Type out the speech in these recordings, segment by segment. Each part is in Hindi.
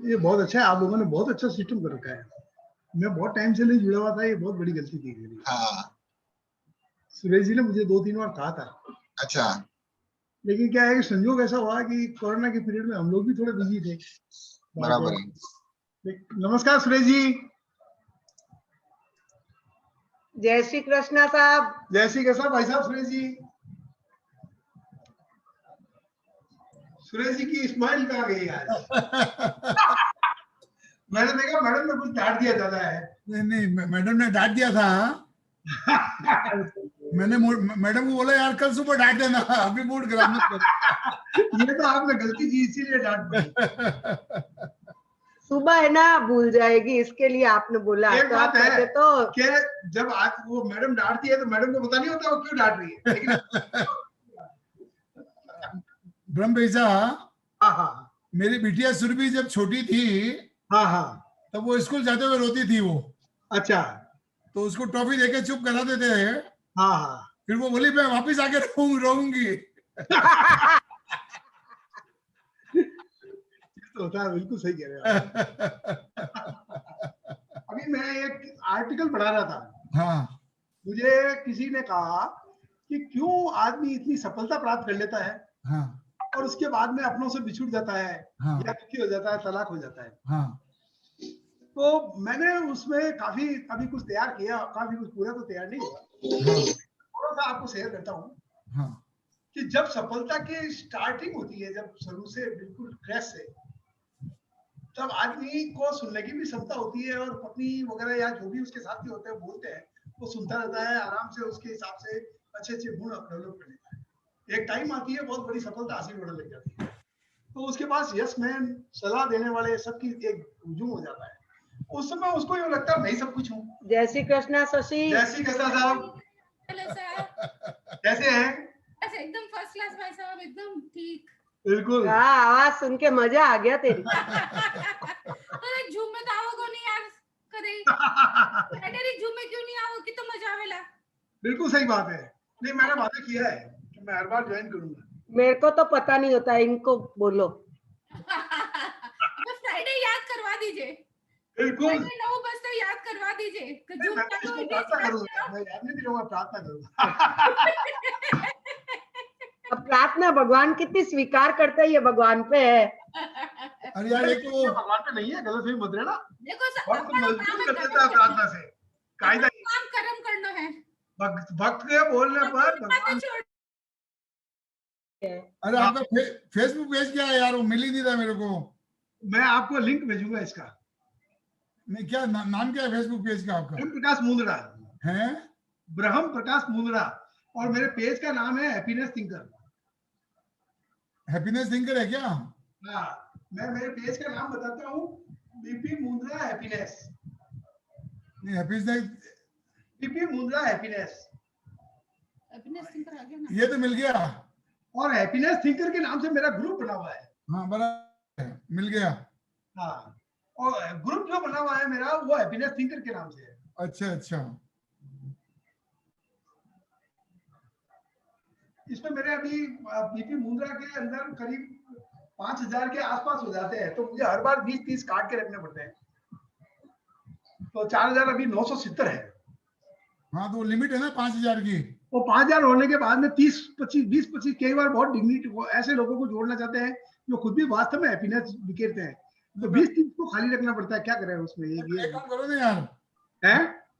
ये बहुत अच्छा है, आप लोगों ने बहुत अच्छा सिस्टम कर रखा है। मैं बहुत टाइम से नहीं जुड़ा हुआ था, ये बहुत बड़ी गलती थी मेरी। हाँ सुरेश जी ने मुझे 2-3 बार कहा था, अच्छा, लेकिन क्या है कि संयोग ऐसा हुआ कि कोरोना के पीरियड में हम लोग भी थोड़े बिजी थे। बराबर है। नमस्कार सुरेश जी। जय श्री कृष्णा साहब। जय श्री कृष्णा भाई साहब। सुरेश जी, सुरेश जी की स्माइल कहाँ गई आज? मैंने देखा मैडम ने कुछ डांट दिया ज्यादा है। नहीं, मैडम ने डांट दिया था। मैंने मैडम को बोला यार कल सुबह डांट देना, अभी मूड खराब मत कर। ये तो आपने गलती की, इसीलिए डांट पड़ी। सुबह है ना, भूल जाएगी, इसके लिए आपने बोला। एक तो बात आप है तो कि जब आज वो मैडम डांटती है तो मैडम को पता नहीं होता वो क्यों डांट रही है, लेकिन ब्रह्म भैया, हाँ हाँ मेरी बिटिया सुरभि जब छोटी थी हाँ हाँ, तब वो स्कूल जाते हुए रोती थी वो, अच्छा, तो उसको टॉफी देके चुप करा देते हैं। हाँ हाँ, फिर वो बोली मैं वापिस आके रोऊंगी। तो होता है, बिल्कुल सही कह रहे हो आप। अभी मैं एक आर्टिकल पढ़ा रहा था। हाँ मुझे किसी ने कहा कि क्यों आदमी इतनी सफलता प्राप्त कर लेता है हाँ और उसके बाद में अपनों से बिछुड़ जाता है, हाँ या दुखी हो जाता है, तलाक हो जाता है। हाँ तो मैंने उसमें काफी अभी कुछ तैयार किया, काफी कुछ पूरा तो तैयार नहीं हुआ, हाँ थोड़ा सा आपको शेयर करता हूँ हाँ कि जब सफलता की स्टार्टिंग होती है, जब शुरू से बिल्कुल क्रैश से, तब आदमी को सुनने की भी क्षमता होती है, और पत्नी वगैरह या जो भी उसके साथी होते हैं बोलते हैं, वो सुनता रहता है आराम से, उसके हिसाब से अच्छे अच्छे गुण डेवलप कर लेता है। एक टाइम आती है बहुत बड़ी सफलता हासिल होने लग जाती है, तो उसके पास यस मैन, सलाह देने वाले सबकी एक हुजूम हो जाता है। उस समय उसको ये लगता है मैं ही सब कुछ हूँ। जय श्री कृष्णा शशि। जय श्री कृष्णा साहब, हेलो सर, कैसे हैं? ऐसे एकदम फर्स्ट क्लास भाई साहब, एकदम ठीक। बिल्कुल। हाँ, आवाज सुन के मजा आ गया तेरी। अरे झूम में तो आओ को नहीं यार कदे। अरे झूम में क्यों नहीं आओ कि तो मजा आवेला। बिल्कुल सही बात है। नहीं, मैंने वादा किया है कि मैं हर बार ज्वाइन करूंगा। मेरे को तो पता नहीं होता, इनको बोलो। तो फ्राइडे याद करवा दीजिए। बिल्कुल। 9 बजे याद करवा दीजिए कि नहीं, झूम मैं का इसको तो प्रार्थना करूंगा, मैं याद नहीं दिलाऊंगा, प्रार्थना करूंगा। अब प्रार्थना भगवान कितनी स्वीकार करता है, ये भगवान पे है। अरे यार एक तो ये भगवान पे नहीं है, गलत फहमी मत लेना। देखो भक्त मजबूर कर देता है प्रार्थना से, कायदा ही। काम कर्म करना है। भक्त के बोलने पर भगवान। अरे आपका फेसबुक पेज क्या है यार, वो मिल ही नहीं रहा मेरे को। मैं आपको लिंक भेजूंगा इसका। नहीं क्या नाम क्या है फेसबुक पेज का आपका? ब्रह्म प्रकाश मुंद्रा है, ब्रह्म प्रकाश मुंद्रा, और मेरे पेज का नाम है हैप्पीनेस थिंकर। हैप्पीनेस थिंकर है क्या? हाँ, मैं मेरे पेज का नाम बताता हूँ, बीपी मुंद्रा हैप्पीनेस। नहीं happiness, BP Mundra happiness, happiness thinker आ गया ना। ये तो मिल गया। और हैप्पीनेस थिंकर के नाम से मेरा ग्रुप बना हुआ है। हाँ बराबर है, मिल गया। हाँ, और ग्रुप जो बना हुआ है मेरा, वो हैप्पीनेस थिंकर के नाम से है। अच्छा अच्छा, इसमें मेरे अभी बीपी मुंद्रा के अंदर करीब 5000 के आसपास हो जाते हैं, तो मुझे हर बार 20-30 काट के रखने पड़ते हैं, तो 4000 अभी 970 है। हाँ तो लिमिट है ना 5000 की। वो 5000 होने के बाद में 30-25 20-25 कई बार बहुत डिग्निटी ऐसे लोगों को जोड़ना चाहते हैं जो खुद भी वास्तव में हैप्पीनेस बिखेरते हैं, तो 20-30 को खाली रखना पड़ता है। क्या करें उसमें, एक काम करो ना यार, है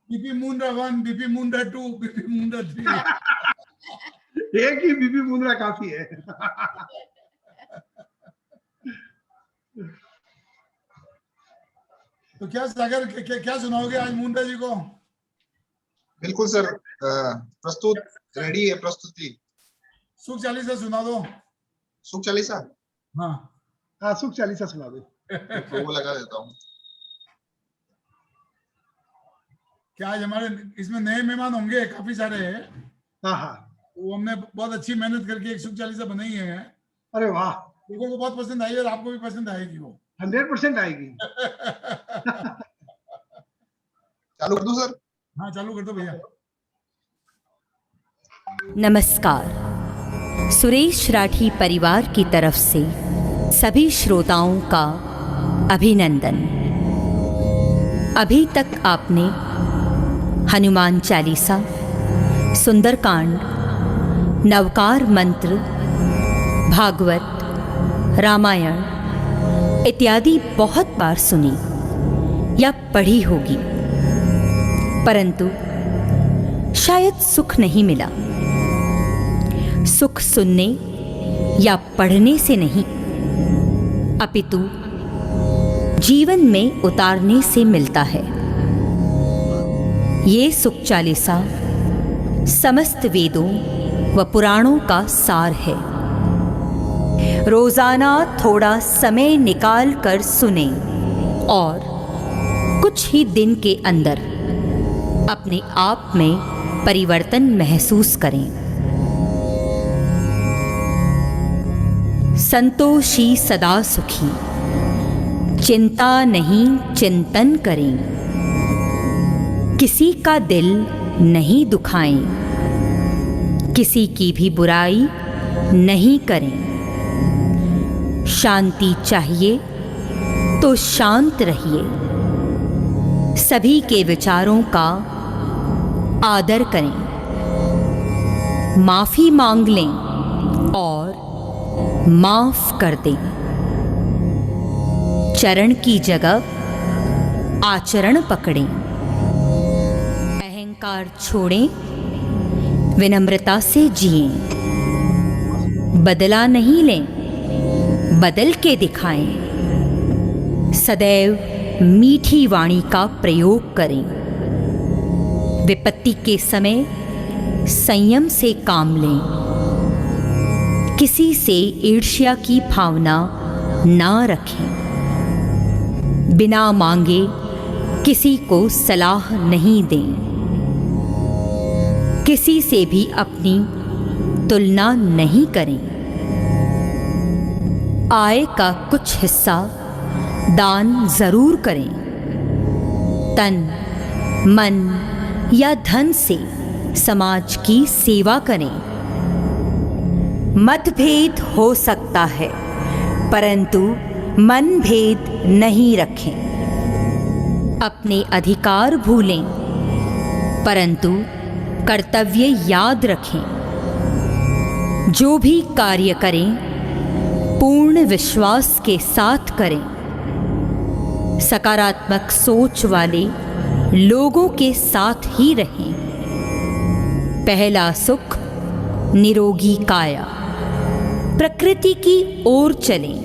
BP Mundra 1, BP Mundra 2, BP Mundra 3। एक ही बीपी मुंद्रा काफी है। तो क्या सागर क्या सुनाओगे आज मुंडा जी को? बिल्कुल सर, प्रस्तुत रेडी है प्रस्तुति। सुख चालीसा सुना दो। सुख चालीसा? हाँ हाँ, सुख चालीसा सुना दो। वो लगा देता हूँ। क्या आज हमारे इसमें नए मेहमान होंगे काफी सारे। हाँ हाँ, वो हमने बहुत अच्छी मेहनत करके एक सुख चालीसा बनाई है। अरे वाह, लोगों को बहुत पसंद आई और आपको भी पसंद आएगी वो। 100% आएगी। चालू कर दूं सर? हाँ चालू कर दो भैया। नमस्कार। सुरेश राठी परिवार की तरफ से सभी श्रोताओं का अभिनंदन। अभी तक आपने हनुमान चालीसा, सुंदरकांड, नवकार मंत्र, भागवत, रामायण इत्यादि बहुत बार सुनी या पढ़ी होगी, परंतु शायद सुख नहीं मिला। सुख सुनने या पढ़ने से नहीं, अपितु जीवन में उतारने से मिलता है। ये सुख चालीसा समस्त वेदों व पुराणों का सार है। रोजाना थोड़ा समय निकाल कर सुने और कुछ ही दिन के अंदर अपने आप में परिवर्तन महसूस करें। संतोषी सदा सुखी, चिंता नहीं चिंतन करें। किसी का दिल नहीं दुखाएं, किसी की भी बुराई नहीं करें। शांति चाहिए तो शांत रहिए। सभी के विचारों का आदर करें। माफी मांग लें और माफ कर दें। चरण की जगह आचरण पकड़ें। अहंकार छोड़ें, विनम्रता से जिएं। बदला नहीं लें, बदल के दिखाएं। सदैव मीठी वाणी का प्रयोग करें। विपत्ति के समय संयम से काम लें। किसी से ईर्ष्या की भावना ना रखें। बिना मांगे किसी को सलाह नहीं दें। किसी से भी अपनी तुलना नहीं करें। आय का कुछ हिस्सा दान जरूर करें। तन, मन या धन से समाज की सेवा करें। मतभेद हो सकता है, परंतु मनभेद नहीं रखें। अपने अधिकार भूलें, परंतु कर्तव्य याद रखें। जो भी कार्य करें, पूर्ण विश्वास के साथ करें। सकारात्मक सोच वाले लोगों के साथ ही रहें। पहला सुख निरोगी काया। प्रकृति की ओर चलें।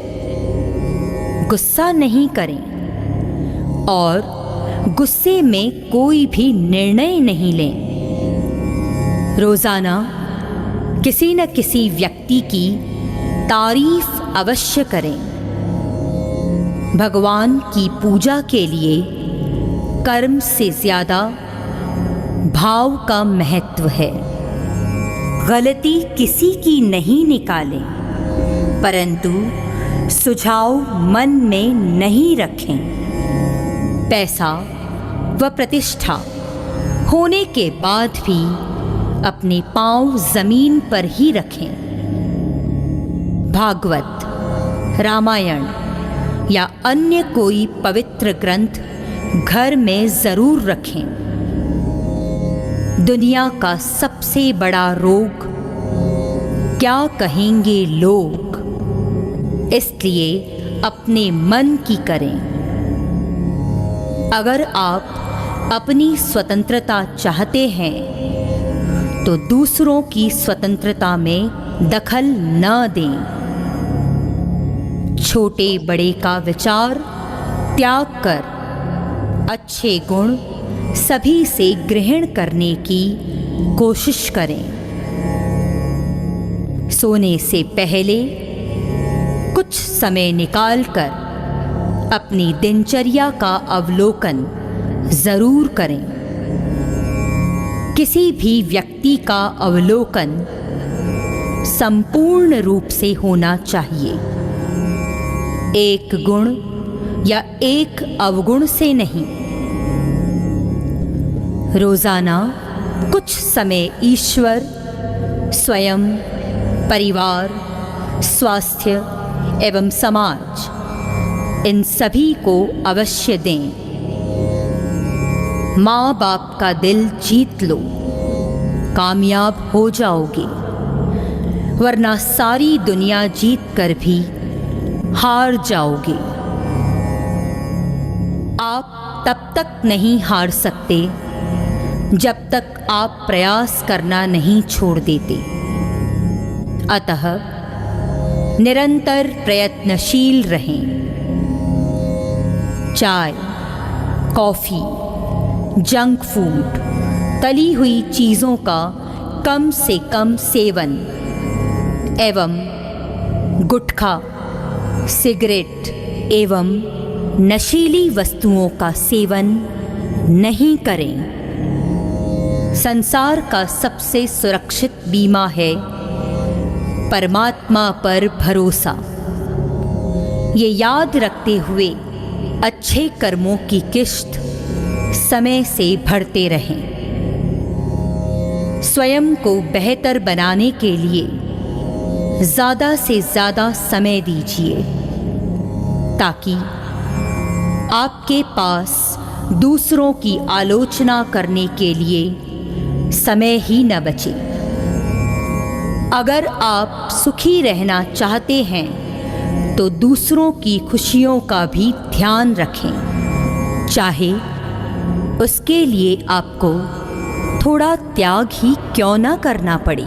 गुस्सा नहीं करें और गुस्से में कोई भी निर्णय नहीं लें। रोजाना किसी न किसी व्यक्ति की तारीफ अवश्य करें। भगवान की पूजा के लिए कर्म से ज्यादा भाव का महत्व है। गलती किसी की नहीं निकालें, परंतु सुझाव मन में नहीं रखें। पैसा व प्रतिष्ठा होने के बाद भी अपने पांव जमीन पर ही रखें। भागवत, रामायण या अन्य कोई पवित्र ग्रंथ घर में जरूर रखें। दुनिया का सबसे बड़ा रोग क्या कहेंगे लोग, इसलिए अपने मन की करें। अगर आप अपनी स्वतंत्रता चाहते हैं तो दूसरों की स्वतंत्रता में दखल न दें। छोटे बड़े का विचार त्याग कर अच्छे गुण सभी से ग्रहण करने की कोशिश करें। सोने से पहले कुछ समय निकालकर अपनी दिनचर्या का अवलोकन जरूर करें। किसी भी व्यक्ति का अवलोकन संपूर्ण रूप से होना चाहिए, एक गुण या एक अवगुण से नहीं। रोजाना कुछ समय ईश्वर, स्वयं, परिवार, स्वास्थ्य एवं समाज इन सभी को अवश्य दें। माँ बाप का दिल जीत लो, कामयाब हो जाओगे, वरना सारी दुनिया जीत कर भी हार जाओगे। आप तब तक नहीं हार सकते जब तक आप प्रयास करना नहीं छोड़ देते। अतः निरंतर प्रयत्नशील रहें। चाय, कॉफ़ी, जंक फूड, तली हुई चीज़ों का कम से कम सेवन एवं गुटखा, सिगरेट एवं नशीली वस्तुओं का सेवन नहीं करें। संसार का सबसे सुरक्षित बीमा है परमात्मा पर भरोसा। ये याद रखते हुए अच्छे कर्मों की किश्त समय से भरते रहें। स्वयं को बेहतर बनाने के लिए ज़्यादा से ज़्यादा समय दीजिए, ताकि आपके पास दूसरों की आलोचना करने के लिए समय ही न बचे। अगर आप सुखी रहना चाहते हैं तो दूसरों की खुशियों का भी ध्यान रखें, चाहे उसके लिए आपको थोड़ा त्याग ही क्यों ना करना पड़े।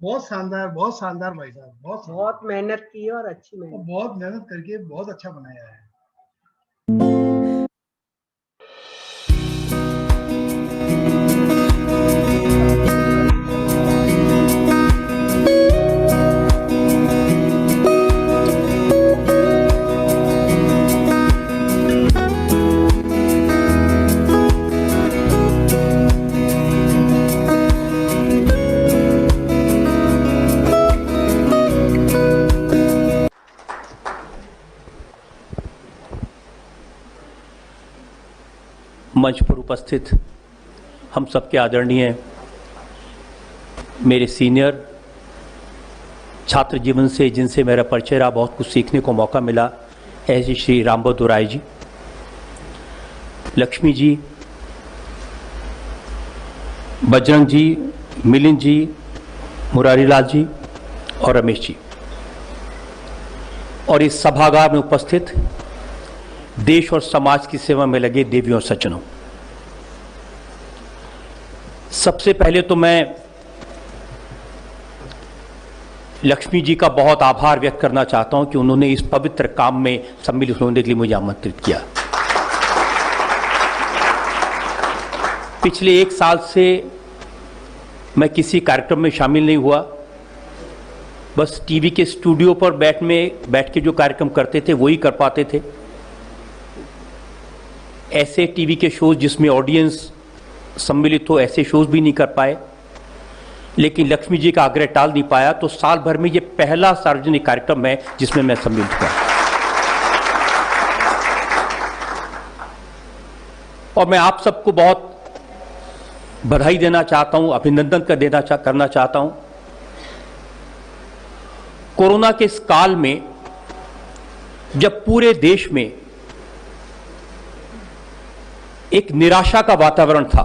बहुत शानदार भाई साहब, बहुत मेहनत की है और अच्छी और मेहनत। बहुत मेहनत करके बहुत अच्छा बनाया है। मंच पर उपस्थित हम सबके आदरणीय मेरे सीनियर, छात्र जीवन से जिनसे मेरा परिचय रहा, बहुत कुछ सीखने को मौका मिला, ऐसे श्री रामभद्र राय जी, लक्ष्मी जी, बजरंग जी, मिलिंद जी, मुरारी लाल जी और रमेश जी, और इस सभागार में उपस्थित देश और समाज की सेवा में लगे देवियों और सज्जनों, सबसे पहले तो मैं लक्ष्मी जी का बहुत आभार व्यक्त करना चाहता हूं कि उन्होंने इस पवित्र काम में सम्मिलित होने के लिए मुझे आमंत्रित किया। पिछले 1 साल से मैं किसी कार्यक्रम में शामिल नहीं हुआ, बस टीवी के स्टूडियो पर बैठ के जो कार्यक्रम करते थे वही कर पाते थे। ऐसे टीवी के शोज जिसमें ऑडियंस सम्मिलित हो, ऐसे शोज भी नहीं कर पाए, लेकिन लक्ष्मी जी का आग्रह टाल नहीं पाया, तो साल भर में ये पहला सार्वजनिक कार्यक्रम है जिसमें मैं सम्मिलित हुआ। और मैं आप सबको बहुत बधाई देना चाहता हूं, अभिनंदन करना चाहता हूं। कोरोना के इस काल में जब पूरे देश में एक निराशा का वातावरण था,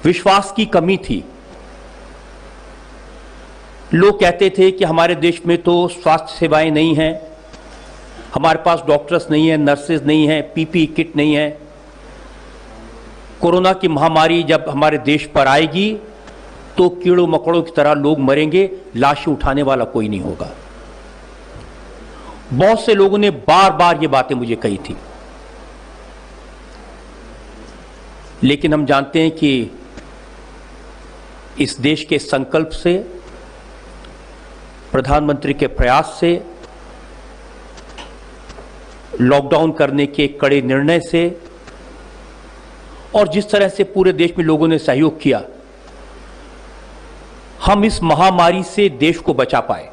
विश्वास की कमी थी, लोग कहते थे कि हमारे देश में तो स्वास्थ्य सेवाएं नहीं हैं, हमारे पास डॉक्टर्स नहीं है, नर्सेज नहीं है, पीपीई किट नहीं है, कोरोना की महामारी जब हमारे देश पर आएगी तो कीड़ों मकोड़ों की तरह लोग मरेंगे, लाशें उठाने वाला कोई नहीं होगा। बहुत से लोगों ने बार बार ये बातें मुझे कही थी, लेकिन हम जानते हैं कि इस देश के संकल्प से, प्रधानमंत्री के प्रयास से, लॉकडाउन करने के कड़े निर्णय से और जिस तरह से पूरे देश में लोगों ने सहयोग किया, हम इस महामारी से देश को बचा पाए।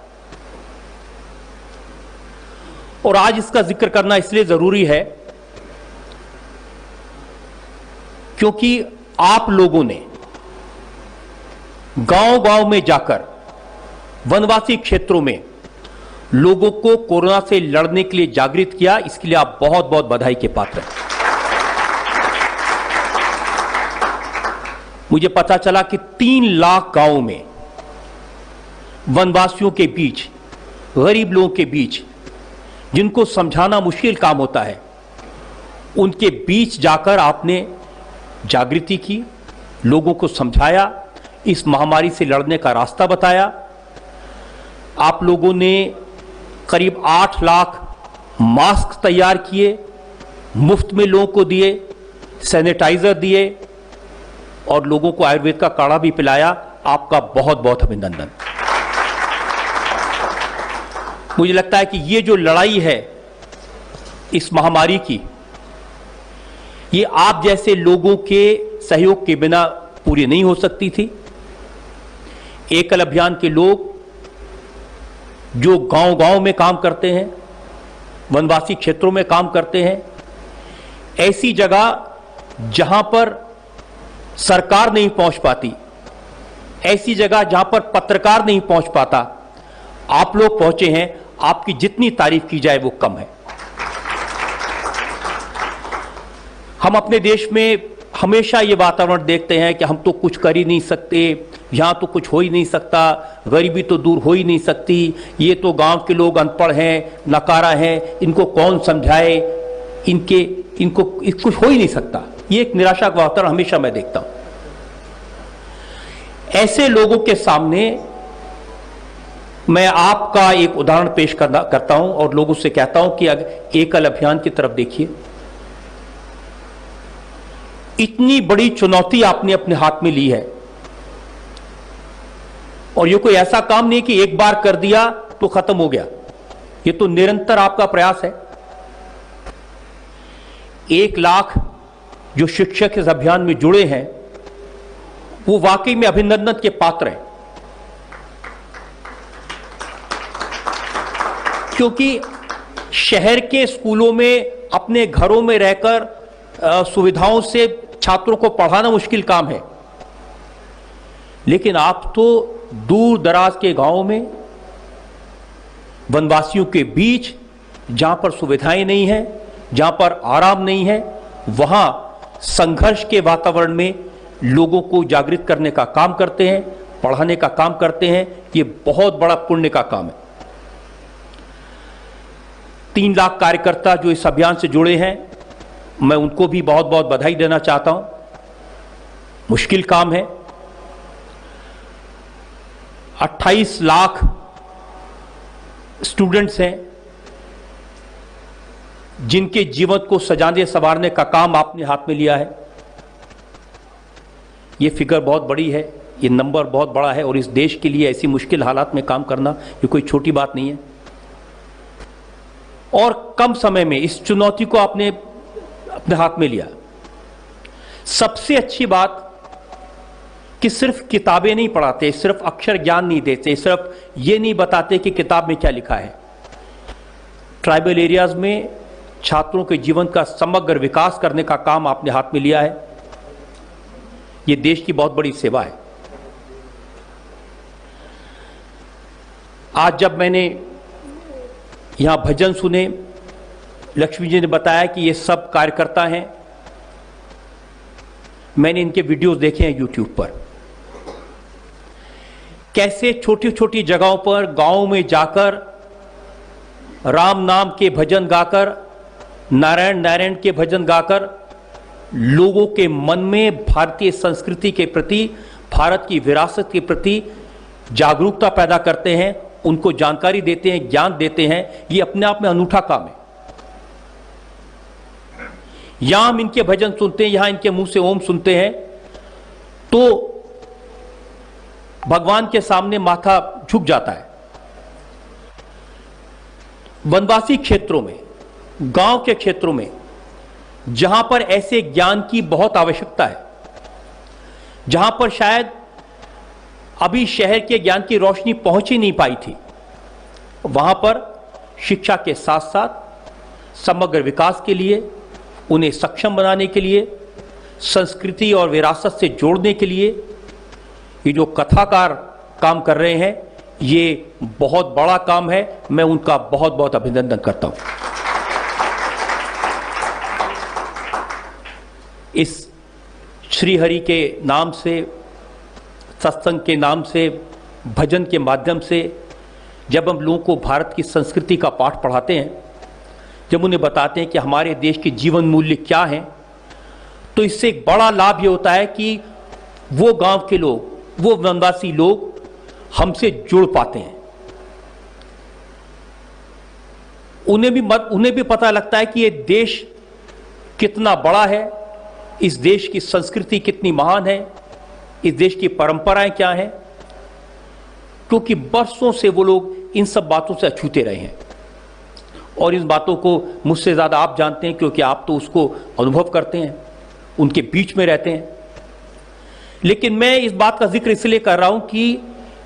और आज इसका जिक्र करना इसलिए जरूरी है क्योंकि आप लोगों ने गांव-गांव में जाकर वनवासी क्षेत्रों में लोगों को कोरोना से लड़ने के लिए जागृत किया। इसके लिए आप बहुत बहुत बधाई के पात्र हैं। मुझे पता चला कि 3 लाख गांवों में वनवासियों के बीच, गरीब लोगों के बीच, जिनको समझाना मुश्किल काम होता है, उनके बीच जाकर आपने जागृति की, लोगों को समझाया, इस महामारी से लड़ने का रास्ता बताया। आप लोगों ने करीब 8 लाख मास्क तैयार किए, मुफ्त में लोगों को दिए, सैनिटाइजर दिए और लोगों को आयुर्वेद का काढ़ा भी पिलाया। आपका बहुत बहुत अभिनंदन। मुझे लगता है कि ये जो लड़ाई है इस महामारी की, ये आप जैसे लोगों के सहयोग के बिना पूरी नहीं हो सकती थी। एकल अभियान के लोग जो गांव-गांव में काम करते हैं, वनवासी क्षेत्रों में काम करते हैं, ऐसी जगह जहां पर सरकार नहीं पहुंच पाती, ऐसी जगह जहां पर पत्रकार नहीं पहुंच पाता, आप लोग पहुंचे हैं। आपकी जितनी तारीफ की जाए वो कम है। हम अपने देश में हमेशा ये वातावरण देखते हैं कि हम तो कुछ कर ही नहीं सकते, यहां तो कुछ हो ही नहीं सकता, गरीबी तो दूर हो ही नहीं सकती, ये तो गांव के लोग अनपढ़ हैं, नकारा हैं, इनको कौन समझाए, इनको कुछ हो ही नहीं सकता। ये एक निराशा का वातावरण हमेशा मैं देखता हूं। ऐसे लोगों के सामने मैं आपका एक उदाहरण पेश करता हूं और लोगों से कहता हूं कि अगर एकल अभियान की तरफ देखिए, इतनी बड़ी चुनौती आपने अपने हाथ में ली है और ये कोई ऐसा काम नहीं कि एक बार कर दिया तो खत्म हो गया, ये तो निरंतर आपका प्रयास है। 1 लाख जो शिक्षक इस अभियान में जुड़े हैं वो वाकई में अभिनंदन के पात्र हैं, क्योंकि शहर के स्कूलों में अपने घरों में रहकर सुविधाओं से छात्रों को पढ़ाना मुश्किल काम है, लेकिन आप तो दूर दराज के गांवों में वनवासियों के बीच, जहां पर सुविधाएं नहीं हैं, जहां पर आराम नहीं है, वहां संघर्ष के वातावरण में लोगों को जागृत करने का काम करते हैं, पढ़ाने का काम करते हैं। ये बहुत बड़ा पुण्य का काम है। 3 लाख कार्यकर्ता जो इस अभियान से जुड़े हैं, मैं उनको भी बहुत बहुत बधाई देना चाहता हूं। मुश्किल काम है। 28 लाख स्टूडेंट्स हैं जिनके जीवन को सजाने संवारने का काम आपने हाथ में लिया है। ये फिगर बहुत बड़ी है, ये नंबर बहुत बड़ा है और इस देश के लिए ऐसी मुश्किल हालात में काम करना ये कोई छोटी बात नहीं है। और कम समय में इस चुनौती को आपने अपने हाथ में लिया। सबसे अच्छी बात कि सिर्फ किताबें नहीं पढ़ाते, सिर्फ अक्षर ज्ञान नहीं देते, सिर्फ ये नहीं बताते कि किताब में क्या लिखा है। ट्राइबल एरियाज में छात्रों के जीवन का समग्र विकास करने का काम आपने हाथ में लिया है। ये देश की बहुत बड़ी सेवा है। आज जब मैंने यहां भजन सुने, लक्ष्मी जी ने बताया कि ये सब कार्यकर्ता हैं, मैंने इनके वीडियोस देखे हैं यूट्यूब पर, कैसे छोटी छोटी जगहों पर गांव में जाकर राम नाम के भजन गाकर, नारायण नारायण के भजन गाकर लोगों के मन में भारतीय संस्कृति के प्रति, भारत की विरासत के प्रति जागरूकता पैदा करते हैं, उनको जानकारी देते हैं, ज्ञान देते हैं। ये अपने आप में अनूठा काम है। यहां हम इनके भजन सुनते हैं, यहां इनके मुंह से ओम सुनते हैं तो भगवान के सामने माथा झुक जाता है। वनवासी क्षेत्रों में, गांव के क्षेत्रों में, जहां पर ऐसे ज्ञान की बहुत आवश्यकता है, जहां पर शायद अभी शहर के ज्ञान की रोशनी पहुंच ही नहीं पाई थी, वहां पर शिक्षा के साथ साथ समग्र विकास के लिए, उन्हें सक्षम बनाने के लिए, संस्कृति और विरासत से जोड़ने के लिए ये जो कथाकार काम कर रहे हैं, ये बहुत बड़ा काम है। मैं उनका बहुत बहुत अभिनंदन करता हूं। इस श्री हरि के नाम से, सत्संग के नाम से, भजन के माध्यम से जब हम लोगों को भारत की संस्कृति का पाठ पढ़ाते हैं, जब उन्हें बताते हैं कि हमारे देश के जीवन मूल्य क्या हैं, तो इससे एक बड़ा लाभ ये होता है कि वो गांव के लोग, वो वनवासी लोग हमसे जुड़ पाते हैं। उन्हें भी पता लगता है कि ये देश कितना बड़ा है, इस देश की संस्कृति कितनी महान है, इस देश की परंपराएं क्या हैं, क्योंकि बरसों से वो लोग इन सब बातों से अछूते रहे हैं। और इन बातों को मुझसे ज़्यादा आप जानते हैं, क्योंकि आप तो उसको अनुभव करते हैं, उनके बीच में रहते हैं। लेकिन मैं इस बात का जिक्र इसलिए कर रहा हूं कि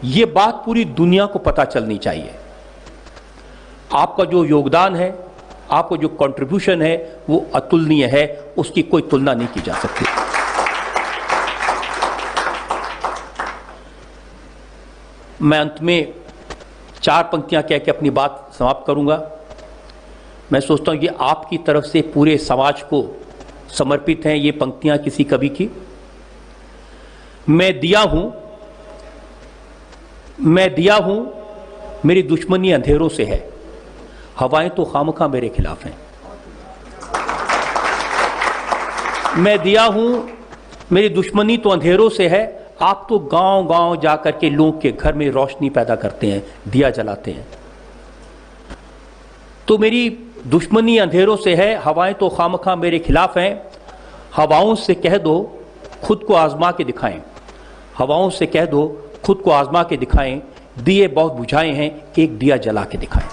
ये बात पूरी दुनिया को पता चलनी चाहिए। आपका जो योगदान है, आपका जो कंट्रीब्यूशन है, वो अतुलनीय है, उसकी कोई तुलना नहीं की जा सकती। मैं अंत में 4 पंक्तियां कह के अपनी बात समाप्त करूंगा। मैं सोचता हूं कि आपकी तरफ से पूरे समाज को समर्पित हैं ये पंक्तियां किसी कवि की। मैं दिया हूं, मेरी दुश्मनी अंधेरों से है, हवाएं तो खामखा मेरे खिलाफ हैं। मैं दिया हूं, मेरी दुश्मनी तो अंधेरों से है, आप तो गांव-गांव जाकर के लोगों के घर में रोशनी पैदा करते हैं, दिया जलाते हैं। तो मेरी दुश्मनी अंधेरों से है, हवाएं तो खामखा मेरे खिलाफ हैं। हवाओं से कह दो खुद को आजमा के दिखाएं, हवाओं से कह दो खुद को आजमा के दिखाएं, दिए बहुत बुझाए हैं, एक दिया जला के दिखाएं।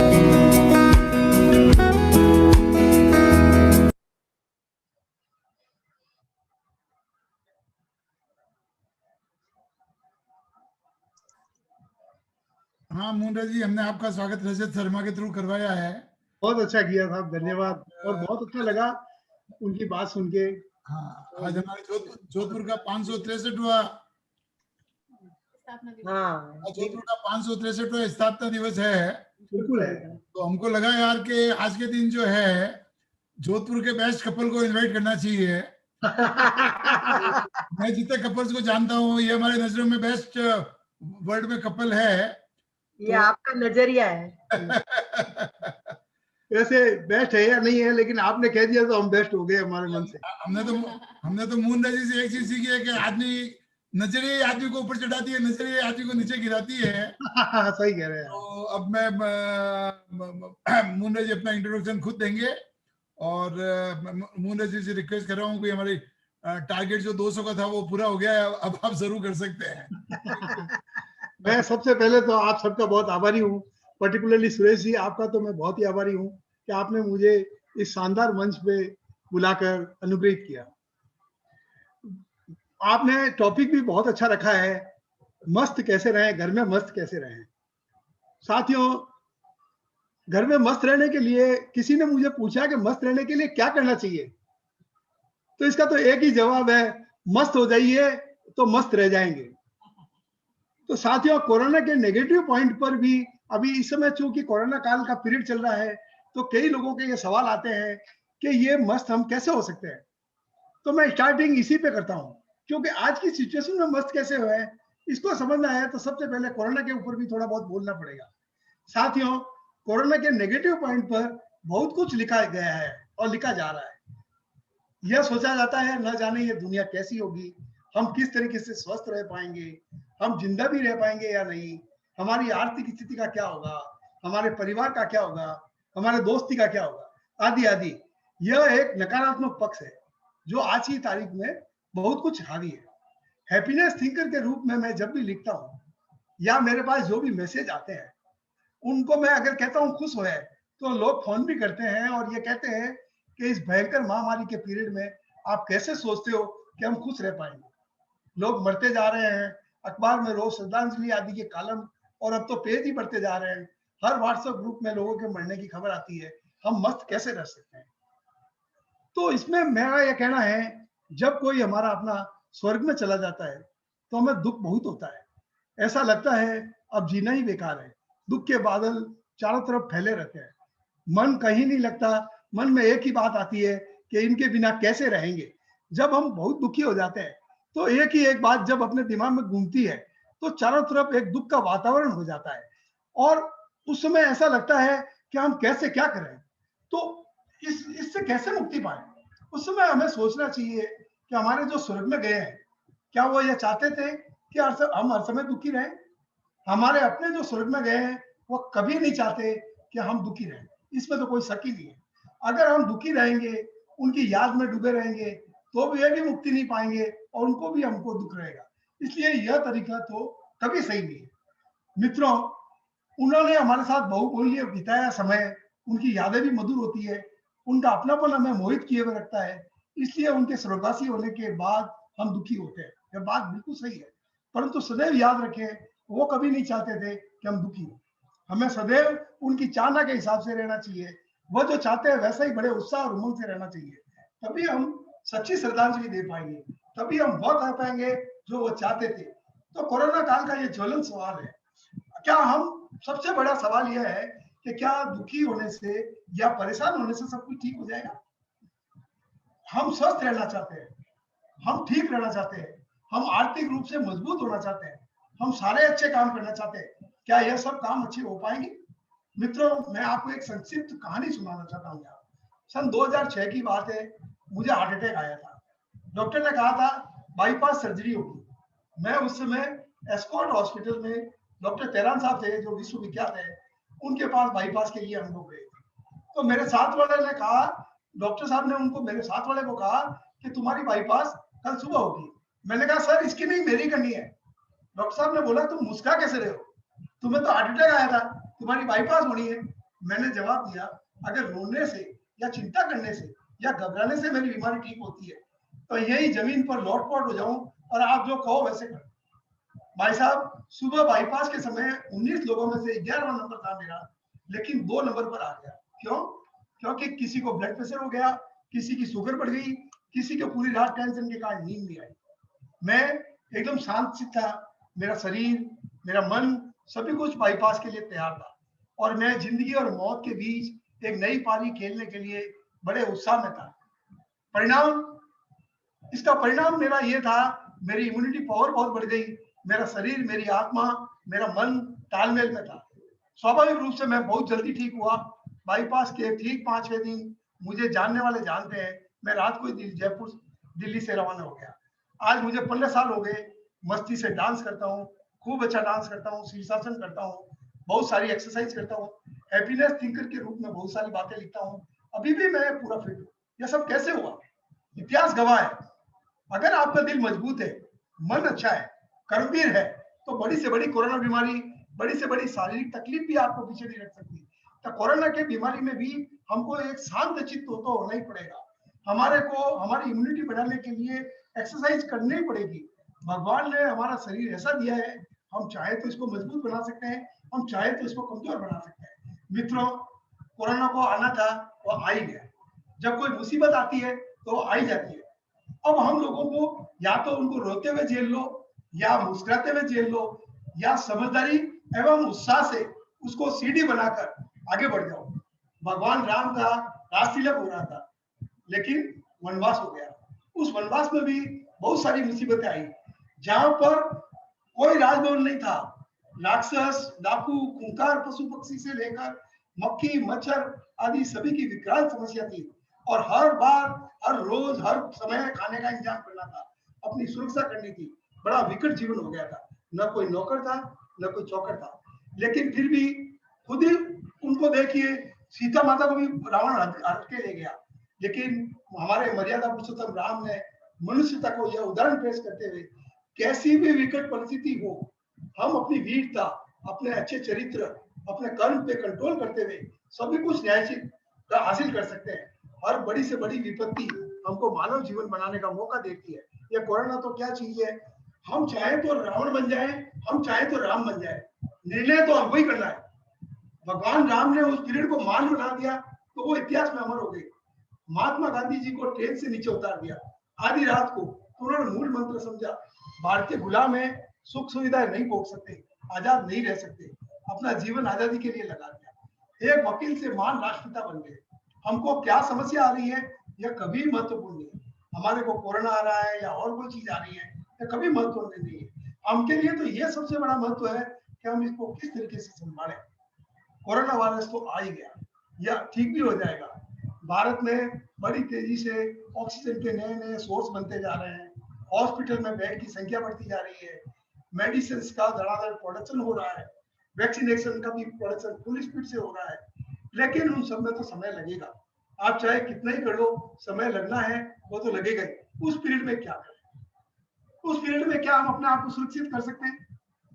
हाँ मुंडा जी, हमने आपका स्वागत रजत शर्मा के थ्रू करवाया है। बहुत अच्छा किया साहब, धन्यवाद। और बहुत अच्छा लगा उनकी बात सुन के। हाँ, आज हमारे जोधपुर का 563वां जोधपुर का 563वां स्थापना दिवस है। बिल्कुल है। तो हमको लगा यार कि आज के दिन जो है जोधपुर के बेस्ट कपल को इनवाइट करना चाहिए। मैं जितने कपल्स को जानता हूँ, ये हमारे नजरों में बेस्ट वर्ल्ड में कपल है। ये आपका नजरिया है। वैसे बेस्ट है या नहीं है, लेकिन आपने कह दिया तो हम बेस्ट हो गए हमारे मन से। हमने तो मुंडा जी से एक चीज सीखी है कि आदमी नजरिए आदमी को ऊपर चढ़ाती है, नजरिए आदमी को नीचे गिराती है। सही कह रहे हैं। तो अब मैं मुंडा जी अपना इंट्रोडक्शन खुद देंगे और मुंडा जी से रिक्वेस्ट कर रहा हूँ कि हमारी टारगेट जो 200 का था वो पूरा हो गया है, अब आप जरूर कर सकते हैं। मैं सबसे पहले तो आप सबका बहुत आभारी हूँ, पर्टिकुलरली सुरेश जी, आपका तो मैं बहुत ही आभारी हूँ कि आपने मुझे इस शानदार मंच पे बुलाकर अनुग्रहित किया। आपने टॉपिक भी बहुत अच्छा रखा है, मस्त कैसे रहें, घर में मस्त कैसे रहें। साथियों, घर में मस्त रहने के लिए किसी ने मुझे पूछा कि मस्त रहने के लिए क्या करना चाहिए, तो इसका तो एक ही जवाब है, मस्त हो जाइए तो मस्त रह जाएंगे। तो साथियों, कोरोना के नेगेटिव पॉइंट पर भी अभी इस समय चूंकि कोरोना काल का पीरियड चल रहा है, तो कई लोगों के ये सवाल आते हैं कि ये मस्त हम कैसे हो सकते हैं। तो मैं स्टार्टिंग इसी पे करता हूँ, क्योंकि आज की सिचुएशन में मस्त कैसे हुए हैं इसको समझना है तो सबसे पहले कोरोना के ऊपर भी थोड़ा बहुत बोलना पड़ेगा। साथियों, कोरोना के नेगेटिव पॉइंट पर बहुत कुछ लिखा गया है और लिखा जा रहा है। यह सोचा जाता है न जाने ये दुनिया कैसी होगी, हम किस तरीके से स्वस्थ रह पाएंगे, हम जिंदा भी रह पाएंगे या नहीं, हमारी आर्थिक स्थिति का क्या होगा, हमारे परिवार का क्या होगा, हमारे दोस्ती का क्या होगा, आदि आदि। यह एक नकारात्मक पक्ष है जो आज की तारीख में बहुत कुछ हावी है। हैप्पीनेस थिंकर के रूप में मैं जब भी लिखता हूँ या मेरे पास जो भी मैसेज आते हैं उनको मैं अगर कहता हूँ खुश होए, तो लोग फोन भी करते हैं और ये कहते हैं कि इस भयंकर महामारी के पीरियड में आप कैसे सोचते हो कि हम खुश रह पाएंगे। लोग मरते जा रहे हैं, अखबार में रोज श्रद्धांजलि आदि के कॉलम और अब तो पेज ही बढ़ते जा रहे हैं, हर व्हाट्सएप ग्रुप में लोगों के मरने की खबर आती है, हम मस्त कैसे रह सकते हैं। तो इसमें मेरा यह कहना है, जब कोई हमारा अपना स्वर्ग में चला जाता है तो हमें दुख बहुत होता है। ऐसा लगता है अब जीना ही बेकार है। दुख के बादल चारों तरफ फैले रहते हैं, मन कहीं नहीं लगता। मन में एक ही बात आती है कि इनके बिना कैसे रहेंगे। जब हम बहुत दुखी हो जाते हैं तो एक ही एक बात जब अपने दिमाग में घूमती है तो चारों तरफ एक दुख का वातावरण हो जाता है और उस समय ऐसा लगता है कि हम कैसे क्या करें, तो इससे कैसे मुक्ति पाए। उस समय हमें सोचना चाहिए कि हमारे जो स्वर्ग में गए हैं, क्या वो ये चाहते थे कि हम हर समय दुखी रहें? हमारे अपने जो स्वर्ग में गए हैं वो कभी नहीं चाहते कि हम दुखी रहें, इसमें तो कोई शक ही नहीं है। अगर हम दुखी रहेंगे, उनकी याद में डूबे रहेंगे, तो भी ये भी मुक्ति नहीं पाएंगे और उनको भी हमको दुख रहेगा। इसलिए यह तरीका तो कभी सही नहीं है। मित्रों, उन्होंने हमारे साथ बहुमूल्य बिताया समय, उनकी यादें भी मधुर होती है, उनका अपनापन हमें मोहित किए हुए रखता है। इसलिए उनके स्वर्गवासी होने के बाद हम दुखी होते हैं, यह बात बिल्कुल सही है। परंतु सदैव याद रखें, वो कभी नहीं चाहते थे कि हम दुखी हो। हमें सदैव उनकी चाहना के हिसाब से रहना चाहिए। वह जो चाहते हैं वैसा ही बड़े उत्साह और उमंग से रहना चाहिए। तभी हम सच्ची श्रद्धांजलि दे पाएंगे, तभी हम वह कर पाएंगे जो वो चाहते थे। तो कोरोना काल का ये ज्वलन सवाल है। क्या हम सबसे बड़ा सवाल यह है कि क्या दुखी होने से या परेशान होने से सब कुछ ठीक हो जाएगा? हम स्वस्थ रहना चाहते हैं, हम ठीक रहना चाहते हैं, हम आर्थिक रूप से मजबूत होना चाहते हैं, हम सारे अच्छे काम करना चाहते हैं। क्या यह सब काम अच्छे हो पाएंगे? मित्रों, मैं आपको एक संक्षिप्त कहानी सुनाना चाहता हूँ। सन 2006 की बात है, मुझे हार्ट अटैक आया था। डॉक्टर ने कहा था बाईपास सर्जरी होगी। मैं उस समय एस्कॉर्ट हॉस्पिटल में डॉक्टर तेरान साहब थे जो विश्वविख्यात है, उनके पास बाईपास के लिए हम लोग गए। तो मेरे साथ वाले ने कहा, डॉक्टर साहब ने उनको मेरे साथ वाले को कहा कि तुम्हारी बाईपास कल सुबह होगी। मैंने कहा सर इसकी नहीं, मेरी करनी है। डॉक्टर साहब ने बोला तुम मुस्कुरा कैसे रहे हो, तुम्हें तो हार्ट अटैक आया था, तुम्हारी बाईपास होनी है। मैंने जवाब दिया अगर रोने से या चिंता करने से या घबराने से मेरी बीमारी ठीक होती है तो यही जमीन पर लौटपौट हो जाऊं और आप जो कहो वैसे कर। भाई साहब, सुबह बाईपास के समय 19 लोगों में से 11वां नंबर था मेरा, लेकिन 2 नंबर पर आ गया। क्यों? क्योंकि किसी को ब्लड प्रेशर हो गया, किसी की शुगर बढ़ गई, किसी को पूरी रात टेंशन के कारण नींद नहीं आई। मैं एकदम शांत चित्त था, मेरा शरीर, मेरा मन, सभी कुछ बाईपास के लिए तैयार था और मैं जिंदगी और मौत के बीच एक नई पारी खेलने के लिए बड़े उत्साह में था। इसका परिणाम मेरा ये था, मेरी इम्यूनिटी पावर बहुत बढ़ गई, मेरा शरीर, मेरी आत्मा, मेरा मन तालमेल में था। स्वाभाविक रूप से मैं बहुत जल्दी ठीक हुआ। बाईपास के ठीक 5वें दिन, मुझे जानने वाले जानते हैं, मैं रात को ही जयपुर दिल्ली से रवाना हो गया। आज मुझे 15 साल हो गए, मस्ती से डांस करता हूँ, खूब अच्छा डांस करता हूँ, शीर्षासन करता हूँ, बहुत सारी एक्सरसाइज करता हूँ, हैप्पीनेस थिंकर के रूप में बहुत सारी बातें लिखता हूँ। अभी भी मैं पूरा फिट हूँ। यह सब कैसे हुआ? इतिहास गवाह है। अगर आपका दिल मजबूत है, मन अच्छा है, कर्मवीर है, तो बड़ी से बड़ी कोरोना बीमारी, बड़ी से बड़ी शारीरिक तकलीफ भी आपको पीछे नहीं रख सकती। तो कोरोना के बीमारी में भी हमको एक शांत चित्त तो होना ही पड़ेगा। हमारे को हमारी इम्यूनिटी बढ़ाने के लिए एक्सरसाइज करनी पड़ेगी। भगवान ने हमारा शरीर ऐसा दिया है, हम चाहे तो इसको मजबूत बना सकते हैं, हम चाहे तो इसको कमजोर बना सकते हैं। मित्रों, कोरोना को आना था, वो आ ही गया। जब कोई मुसीबत आती है तो वो आ ही जाती है। अब हम लोगों को या तो उनको रोते हुए झेल लो, या मुस्कुराते हुए झेल लो, या समझदारी एवं उत्साह से उसको सीढ़ी बनाकर आगे बढ़ जाओ। भगवान राम का रासतिलक हो रहा था, लेकिन वनवास हो गया। उस वनवास में भी बहुत सारी मुसीबतें आई, जहां पर कोई राजभवन नहीं था। राक्षस, डाकू, खूंखार पशु पक्षी से लेकर मक्खी, मच्छर आदि सभी की विकराल समस्या थी और हर बार, हर रोज, हर समय खाने का इंतजाम करना था, अपनी सुरक्षा करनी थी। बड़ा विकट जीवन हो गया था। न कोई नौकर था, न कोई चौकर था। लेकिन फिर भी खुद ही उनको देखिए, सीता माता को भी रावण हट के ले गया। लेकिन हमारे मर्यादा पुरुषोत्तम राम ने मनुष्यता को यह उदाहरण पेश करते हुए, कैसी भी विकट परिस्थिति हो, हम अपनी वीरता, अपने अच्छे चरित्र, अपने कर्म पे कंट्रोल करते हुए सभी कुछ न्यायचित हासिल कर सकते हैं। हर बड़ी से बड़ी विपत्ति हमको मानव जीवन बनाने का मौका देती है। यह कोरोना तो क्या चीज है, हम चाहे तो रावण बन जाए, हम चाहे तो राम बन जाए, निर्णय तो हमको ही करना है। भगवान राम ने उस पीरियड को मान बना दिया तो वो इतिहास में अमर हो गई। महात्मा गांधी जी को ट्रेन से नीचे उतार दिया, आधी रात को तो उन्होंने मूल मंत्र समझा, भारतीय गुलाम है, सुख सुविधाएं नहीं भोग सकते, आजाद नहीं रह सकते, अपना जीवन आजादी के लिए लगा दिया, एक वकील से महान राष्ट्रपिता बन गए। हमको क्या समस्या आ रही है यह कभी महत्वपूर्ण नहीं है, हमारे को कोरोना आ रहा है या और कोई चीज आ रही है यह कभी महत्वपूर्ण नहीं है। हमके लिए तो यह सबसे बड़ा महत्व है कि हम इसको किस तरीके से संभालें। कोरोना वायरस तो आ ही गया, यह ठीक भी हो जाएगा। भारत में बड़ी तेजी से ऑक्सीजन के नए नए सोर्स बनते जा रहे हैं, हॉस्पिटल में बेड की संख्या बढ़ती जा रही है, मेडिसिन का धड़ाधड़ प्रोडक्शन हो रहा है, वैक्सीनेशन का भी प्रोडक्शन फुल स्पीड से हो रहा है, लेकिन उन सब में तो समय लगेगा। आप चाहे कितना ही कर लो, समय लगना है वो तो लगेगा ही। उस पीरियड में क्या करें? उस पीरियड में क्या हम अपने आप को सुरक्षित कर सकते हैं?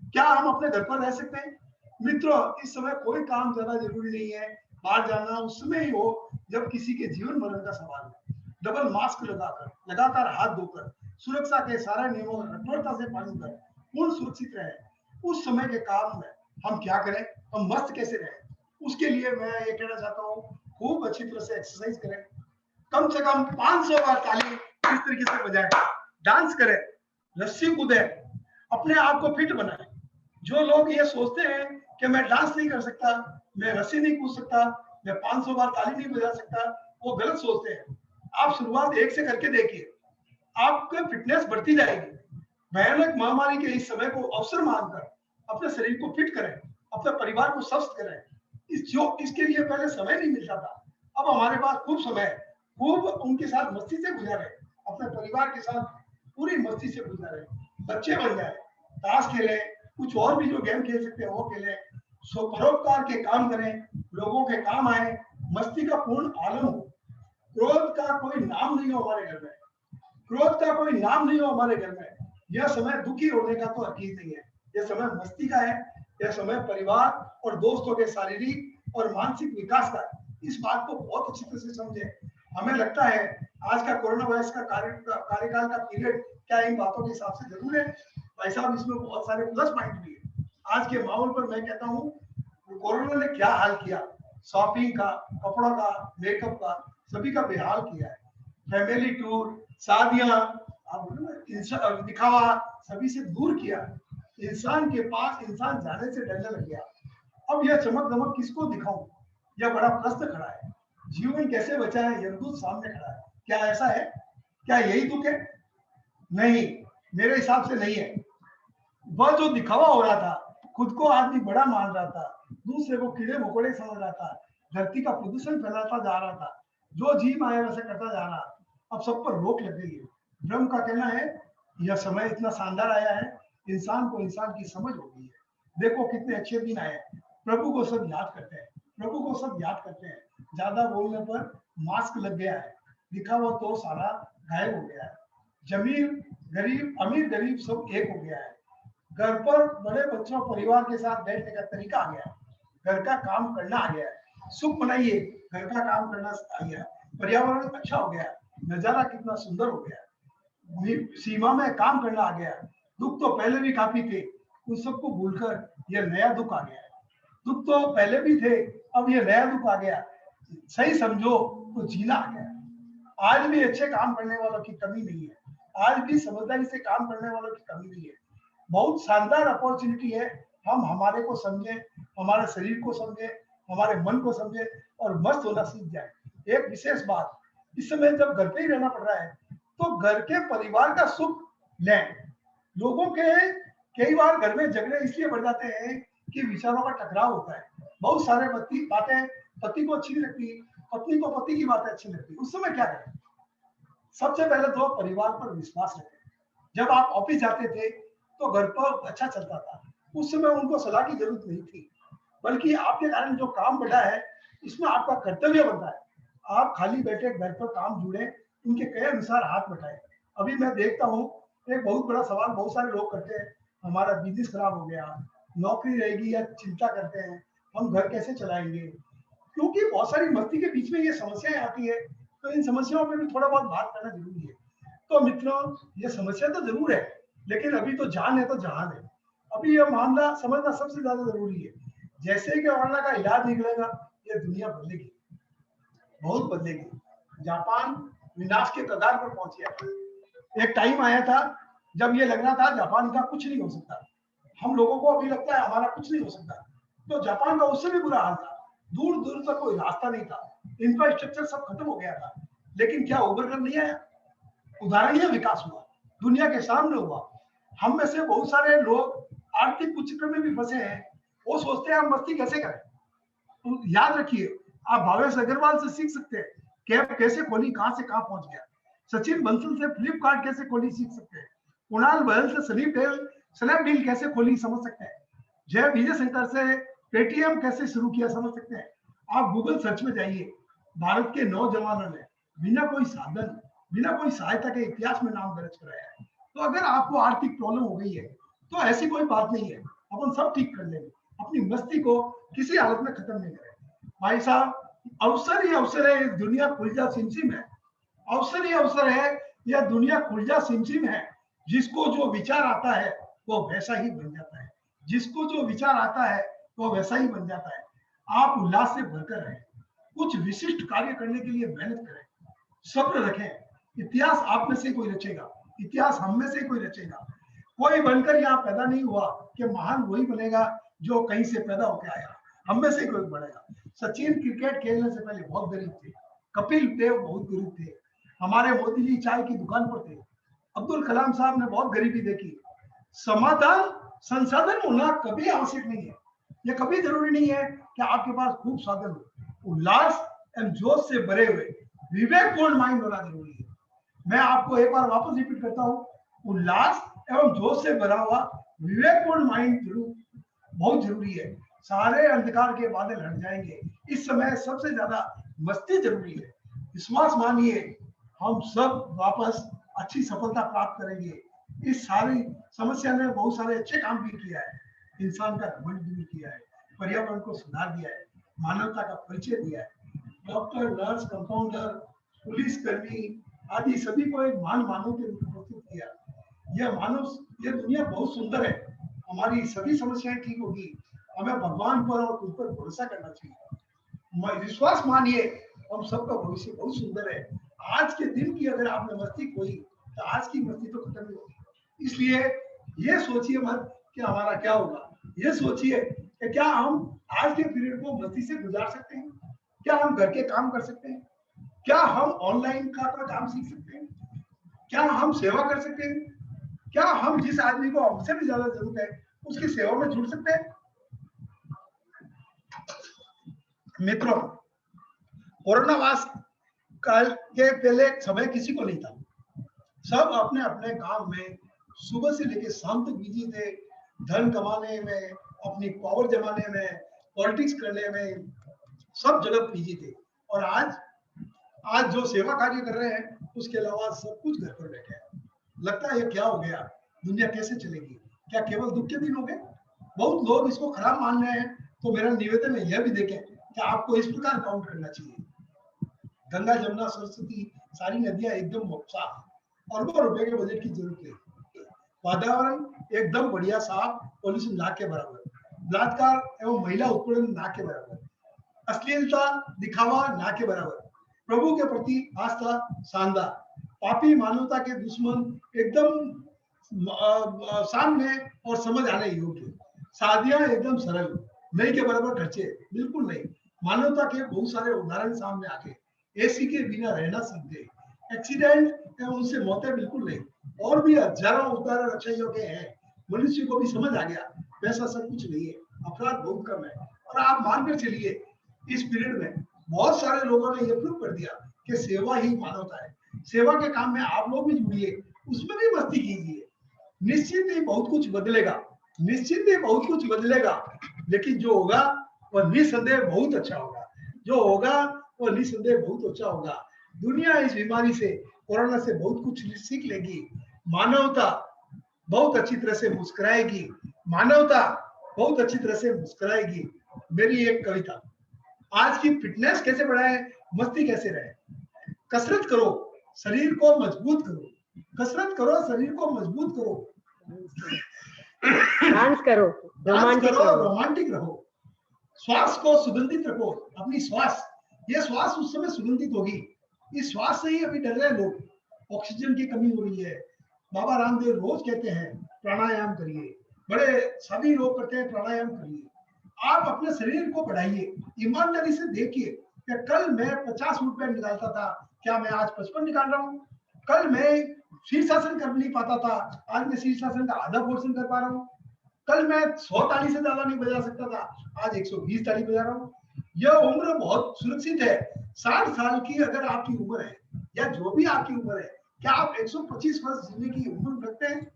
क्या हम अपने घर पर रह सकते हैं? मित्रों, इस समय कोई काम ज्यादा जरूरी नहीं है, बाहर जाना उस समय ही हो जब किसी के जीवन मरण का सवाल है। डबल मास्क लगाकर, लगातार हाथ धोकर, सुरक्षा के सारे नियमों का कठोरता से पालन कर पूर्ण सुरक्षित रहे। उस समय के काम में हम क्या करें, हम मस्त कैसे रहें, उसके लिए मैं ये कहना चाहता हूँ, खूब अच्छी तरह से एक्सरसाइज करें, कम से कम 500 बार ताली इस तरीके से बजाएं, डांस करें, रस्सी कूदें, अपने आप को फिट बनाएं। जो लोग ये सोचते हैं कि मैं डांस नहीं कर सकता, मैं रस्सी नहीं कूद सकता, मैं 500 बार ताली नहीं बजा सकता, वो गलत सोचते हैं। आप शुरुआत एक से करके देखिए, आपकी फिटनेस बढ़ती जाएगी। भयानक महामारी के इस समय को अवसर मानकर अपने शरीर को फिट करें, अपने परिवार को स्वस्थ करें। इसके लिए पहले समय नहीं मिलता था, अब हमारे पास खूब समय है, खूब उनके साथ मस्ती से गुजारे, अपने परिवार के साथ पूरी मस्ती से गुजारे, बच्चे बन जाए, ताश खेलें, कुछ और भी जो गेम खेल सकते हैं वो खेलें, परोपकार के काम करें, लोगों के काम आए, मस्ती का पूर्ण आलम हो। क्रोध का कोई नाम नहीं हो हमारे घर में, क्रोध का कोई नाम नहीं हो हमारे घर में। यह समय दुखी होने का तो हकीकत नहीं है, यह समय मस्ती का है, यह समय परिवार और दोस्तों के शारीरिक और मानसिक विकास का है। इस बात को बहुत अच्छी तरह से समझे। हमें लगता है आज का कोरोना वायरस का कार्यकाल का पीरियड क्या इन बातों के हिसाब से जरूर है भाई साहब, इसमें बहुत सारे प्लस पॉइंट भी है। आज के माहौल पर मैं कहता हूँ कोरोना ने क्या हाल किया, शॉपिंग का, कपड़ों का, मेकअप का, सभी का बेहाल किया है। फैमिली टूर, शादियां, दिखावा सभी से दूर किया। इंसान के पास इंसान जाने से डरने लग गया। अब यह चमक दमक किसको दिखाऊं, यह बड़ा प्रश्न खड़ा है। जीवन कैसे बचाएं, यमदूत सामने खड़ा है। क्या ऐसा है? क्या यही दुख है? नहीं, मेरे हिसाब से नहीं है। वह जो दिखावा हो रहा था, खुद को आदमी बड़ा मान रहा था, दूसरे को कीड़े मकोड़े समझ रहा था, धरती का प्रदूषण फैलाता जा रहा था, जो जी माया वैसे करता जा रहा, अब सब पर रोक लग गई है। ब्रह्म का कहना है यह समय इतना शानदार आया है, इंसान को इंसान की समझ हो गई है। देखो कितने अच्छे दिन आए, प्रभु को सब याद करते हैं, प्रभु को सब याद करते हैं। ज्यादा बोलने पर मास्क लग गया है, दिखावा तो सारा गायब हो गया है। जमीर गरीब, अमीर गरीब सब एक हो गया है। घर पर बड़े बच्चों परिवार के साथ बैठने का तरीका आ गया है। घर का काम करना आ गया है। सुख मनाइए, घर का काम करना आ गया है। पर्यावरण अच्छा हो गया है, नजारा कितना सुंदर हो गया है। सीमा में काम करना आ गया है। दुख तो पहले भी काफी थे, उन सबको भूलकर यह नया दुख आ गया है। दुख तो पहले भी थे, अब यह नया दुख आ गया। सही समझो तो जीना आ गया। आज भी अच्छे काम करने वालों की कमी नहीं है, आज भी समझदारी से काम करने वालों की कमी नहीं है। बहुत शानदार अपॉर्चुनिटी है। हम हमारे को समझे, हमारे शरीर को समझे, हमारे मन को समझे और मस्त होना सीख जाए। एक विशेष बात, इस समय जब घर पे ही रहना पड़ रहा है तो घर के परिवार का सुख लें। लोगों के कई बार घर में झगड़े इसलिए बढ़ जाते हैं कि विचारों का टकराव होता है। बहुत सारे बातें पति को अच्छी नहीं लगती, पत्नी को पति की बातें अच्छी लगती। उस समय क्या करें? सबसे पहले तो परिवार पर विश्वास रखें। जब आप ऑफिस जाते थे तो घर पर अच्छा चलता था, उस समय उनको सलाह की जरूरत नहीं थी, बल्कि आपके कारण जो काम बढ़ा है इसमें आपका कर्तव्य बनता है। आप खाली बैठे घर पर काम जुड़े, उनके कहे अनुसार हाथ बटाएं। अभी मैं देखता हूँ एक बहुत बड़ा सवाल बहुत सारे लोग करते हैं, हमारा बिजनेस खराब हो गया, नौकरी रहेगी या चिंता करते हैं, हम घर कैसे चलाएंगे। क्योंकि बहुत सारी मस्ती के बीच में ये समस्याएं आती है, तो इन समस्याओं पे भी थोड़ा बहुत बात करना जरूरी है। तो मित्रों, ये समस्या तो जरूर है, लेकिन अभी तो जान है तो जहान है। अभी यह मामला समझना सबसे ज्यादा जरूरी है। जैसे कि कोरोना का इलाज निकलेगा, ये दुनिया बदलेगी, बहुत बदलेगी। जापान विनाश के कगार पर पहुंच गया, एक टाइम आया था जब ये लग रहा था जापान का कुछ नहीं हो सकता, हम लोगों को अभी लगता है हमारा कुछ नहीं हो सकता, तो जापान का उससे भी बुरा हाल था, दूर दूर तक कोई रास्ता नहीं था, इंफ्रास्ट्रक्चर सब खत्म हो गया था, लेकिन क्या उभर कर नहीं आया? उदाहरणीय विकास हुआ, दुनिया के सामने हुआ। हम में से बहुत सारे लोग आर्थिक कुचक्र में भी फंसे हैं, वो सोचते हैं हम मस्ती कैसे करें। तो याद रखिए, आप भावेश अग्रवाल से सीख सकते हैं, कैब कैसे खोली, कहां से कहां पहुंच गया। सचिन बंसल से फ्लिपकार्ट कैसे खोली सीख सकते हैं, कुणाल बहल से स्नैपडील कैसे खोली समझ सकते हैं, जय विजय शंकर से पेटीएम कैसे शुरू किया समझ सकते हैं। आप गूगल सर्च में जाइए, भारत के नौजवानों ने बिना कोई साधन, बिना कोई सहायता के इतिहास में नाम दर्ज कराया है। तो अगर आपको आर्थिक प्रॉब्लम हो गई है तो ऐसी कोई बात नहीं है, अपन सब ठीक कर लेंगे। अपनी मस्ती को किसी हालत में खत्म नहीं करें भाई साहब। अवसर ही अवसर है, दुनिया खुलजा सिमसिम है। अवसर ही अवसर है, यह दुनिया खुलजा सिमसिम है। जिसको जो विचार आता है वो वैसा ही बन जाता है, जिसको जो विचार आता है वो वैसा ही बन जाता है। आप उल्लास से भरकर रहें, कुछ विशिष्ट कार्य करने के लिए मेहनत करें, सब्र रखें। इतिहास आप में से कोई रचेगा, इतिहास हम में से कोई रचेगा। कोई बनकर यहाँ पैदा नहीं हुआ कि महान वही बनेगा जो कहीं से पैदा होकर आया, हम में से कोई बनेगा। सचिन क्रिकेट खेलने से पहले बहुत गरीब थे, कपिल देव बहुत गरीब थे, हमारे मोदी जी चाय की दुकान पर थे, अब्दुल कलाम साहब ने बहुत गरीबी देखी। समाधान संसाधन होना कभी आवश्यक नहीं है, यह कभी जरूरी नहीं है कि आपके पास खूब साधन हो। उल्लास एवं जोश से भरे हुए विवेकपूर्ण माइंड होना जरूरी है। मैं आपको एक बार वापस रिपीट करता हूँ, उल्लास एवं जोश से भरा हुआ विवेकपूर्ण माइंड जरूर बहुत जरूरी है। सारे अंधकार के बादल हट जाएंगे। इस समय सबसे ज्यादा मस्ती जरूरी है। विश्वास मानिए, हम सब वापस अच्छी सफलता प्राप्त करेंगे। इस सारी समस्या ने बहुत सारे अच्छे काम भी किया है, इंसान का घमंड दूर किया है, पर्यावरण को सुधार दिया है, मानवता का परिचय दिया है। डॉक्टर, नर्स, कंपाउंडर, पुलिस कर्मी आदि सभी को एक मानव के रूप में प्रस्तुत किया। यह दुनिया बहुत सुंदर है, हमारी सभी समस्याएं ठीक होगी। हमें भगवान पर और खुद पर भरोसा करना चाहिए। विश्वास मानिए, हम सबका भविष्य बहुत सुंदर है। आज के दिन की अगर आपने मस्ती खोई तो आज की मस्ती तो खत्म ही होगी। इसलिए ये सोचिए मत कि हमारा क्या होगा, ये सोचिए कि क्या हम आज के पीरियड को मस्ती से गुजार सकते हैं, क्या हम घर के काम कर सकते हैं, क्या हम ऑनलाइन का काम सीख सकते हैं, क्या हम सेवा कर सकते हैं, क्या हम जिस आदमी को हमसे भी ज्यादा जरूरत है उसकी सेवा में जुड़ सकते हैं। मित्रों, कोरोना वास काल के पहले समय किसी को नहीं था, सब अपने अपने काम में सुबह से लेकर शाम तक बिजी थे, धन कमाने में, अपनी पावर जमाने में, पॉलिटिक्स करने में, सब जगह बिजी थे। और आज जो सेवा कार्य कर रहे हैं उसके अलावा सब कुछ घर पर बैठे हैं। लगता है ये क्या हो गया, दुनिया कैसे चलेगी, क्या केवल दुख के दिन हो गए? बहुत लोग इसको खराब मान रहे हैं, तो मेरा निवेदन है यह भी देखें कि आपको इस प्रकार काउंट करना चाहिए। गंगा, जमुना, सरस्वती सारी नदियां एकदम साफ, अरबों रुपए के बजट की जरूरत नहीं। वातावरण एकदम बढ़िया साफ, पॉल्यूशन ना के बराबर, बलात्कार एवं महिला उत्पीड़न ना के बराबर, अश्लीलता दिखावा ना के बराबर, प्रभु के प्रति आस्था शानदार, पापी मानवता के दुश्मन एकदम सामने और समझ आने योग्य, शादियां एकदम सरल, नहीं के बराबर खर्चे बिल्कुल नहीं, मानवता के बहुत सारे उदाहरण सामने आके, एसी के बिना रहना सीख गए, एक्सीडेंट एवं उनसे मौतें बिल्कुल नहीं, और भी हजारों उदाहरण अच्छाइयों के हैं। मनुष्य को भी समझ आ गया वैसा सब कुछ नहीं है, अपराध बहुत कम है। और आप मानकर चलिए इस पीरियड में बहुत सारे लोगों ने यह प्रूव कर दिया कि सेवा ही मानवता है। सेवा के काम में आप लोग भी जुड़िए, उसमें भी मस्ती कीजिए। निश्चित ही बहुत कुछ बदलेगा, निश्चित ही बहुत कुछ बदलेगा, लेकिन जो होगा वह निसंदेह बहुत अच्छा होगा, जो होगा वह निसंदेह बहुत अच्छा होगा। दुनिया इस बीमारी से, कोरोना से बहुत कुछ सीख लेगी। मानवता बहुत अच्छी तरह से मुस्कुराएगी, मानवता बहुत अच्छी तरह से मुस्कुराएगी। मेरी एक कविता, आज की फिटनेस कैसे बढ़ाए, मस्ती कैसे रहे। कसरत करो, शरीर को मजबूत करो, कसरत करो, शरीर को मजबूत करो, डांस करो, रोमांटिक रहो, श्वास को सुगंधित रखो। अपनी श्वास, ये श्वास उस समय सुगंधित होगी। इस श्वास से ही अभी डर रहे लोग, ऑक्सीजन की कमी हो रही है। बाबा रामदेव रोज कहते हैं प्राणायाम करिए, बड़े सभी लोग करते हैं प्राणायाम करिए। आप अपने शरीर को बढ़ाइए, ईमानदारी से देखिए कि कल मैं 50 रुपए निकालता था, क्या मैं आज 55 निकाल रहा हूँ? कल मैं शीर्षासन कर नहीं पाता था, आज मैं शीर्षासन का आधा पोर्शन कर पा रहा हूँ। कल मैं 100 ताली से ज्यादा नहीं बजा सकता था, आज 120 ताली बजा रहा हूँ। यह उम्र बहुत सुरक्षित है। 60 साल की अगर आपकी उम्र है या जो भी आपकी उम्र है, क्या आप 125 वर्ष जीने की उम्र रखते हैं?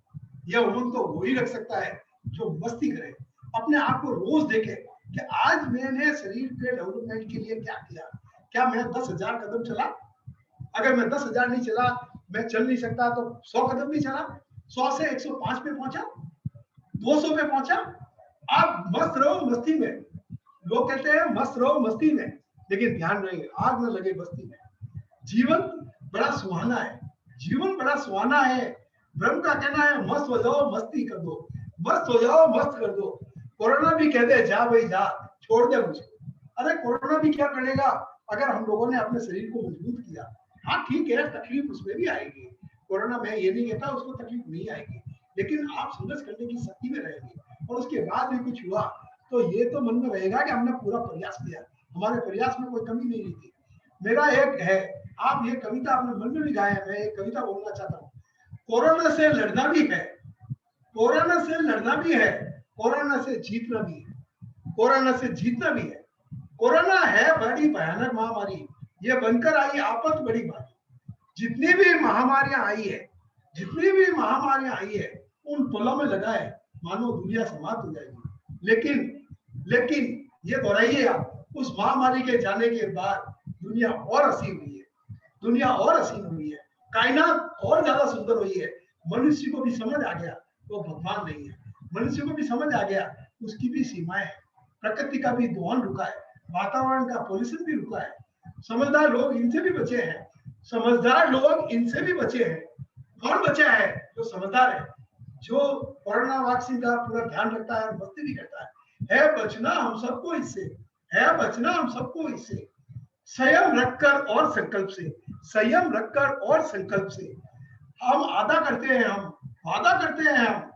यह उम्र तो वो ही रख सकता है जो मस्ती करे, अपने आप को रोज देखे कि आज मैंने शरीर के डेवलपमेंट के लिए क्या किया। क्या मैं 10,000 कदम चला? अगर मैं 10,000 नहीं चला, मैं चल नहीं सकता, तो 100 कदम नहीं चला, 100 से 105 पे पहुंचा, 200 पे पहुंचा। आप मस्त रहो मस्ती में। लोग कहते हैं मस्त रहो मस्ती में, लेकिन ध्यान रहे आग न लगे बस्ती में। जीवन बड़ा सुहाना है, जीवन बड़ा सुहाना है। ब्रह्म का कहना है मस्त हो जाओ मस्ती कर दो, मस्त हो जाओ मस्त कर दो। कोरोना भी कह दे जा भाई जा, छोड़ दे मुझे। अरे कोरोना भी क्या करेगा अगर हम लोगों ने अपने शरीर को मजबूत किया। हाँ ठीक है, तकलीफ उसमें भी आएगी। कोरोना में ये नहीं कहता उसको तकलीफ नहीं आएगी, लेकिन आप संघर्ष करने की शक्ति में रहेंगे और उसके बाद भी कुछ हुआ तो ये तो मन में रहेगा कि हमने पूरा प्रयास किया, हमारे प्रयास में कोई कमी नहीं थी। मेरा एक है, आप ये कविता अपने मन में भी गाए, मैं एक कविता बोलना चाहता हूँ। कोरोना से लड़ना भी है, कोरोना से लड़ना भी है, कोरोना से जीतना भी है, कोरोना से जीतना भी है। कोरोना है बड़ी भयानक महामारी, ये बनकर आई आफत बड़ी भारी। जितनी भी महामारियां आई है, जितनी भी महामारियां आई है, उन पलों में लगा है मानो दुनिया समाप्त हो जाएगी। लेकिन ये दोहराइए आप, उस महामारी के जाने के बाद दुनिया और हसीन हुई है, दुनिया और हसीन हुई है, कायनात और ज्यादा सुंदर हुई है। मनुष्य को भी समझ आ गया वो भगवान नहीं है, मनुष्य को भी समझ आ गया उसकी भी सीमाएं है, प्रकृति का भी दोहन रुका है, वातावरण का पॉल्यूशन भी रुका है। समझदार लोग इनसे भी बचे हैं, समझदार लोग इनसे भी बचे हैं। कौन बचा है? जो समझदार है, जो कोरोना वैक्सीन का पूरा ध्यान रखता है और मस्ती भी करता है बचना हम सबको इससे, है बचना हम सबको इससे। संयम रखकर और संकल्प से, संयम रखकर और संकल्प से हम वादा करते हैं, हम वादा करते हैं, हम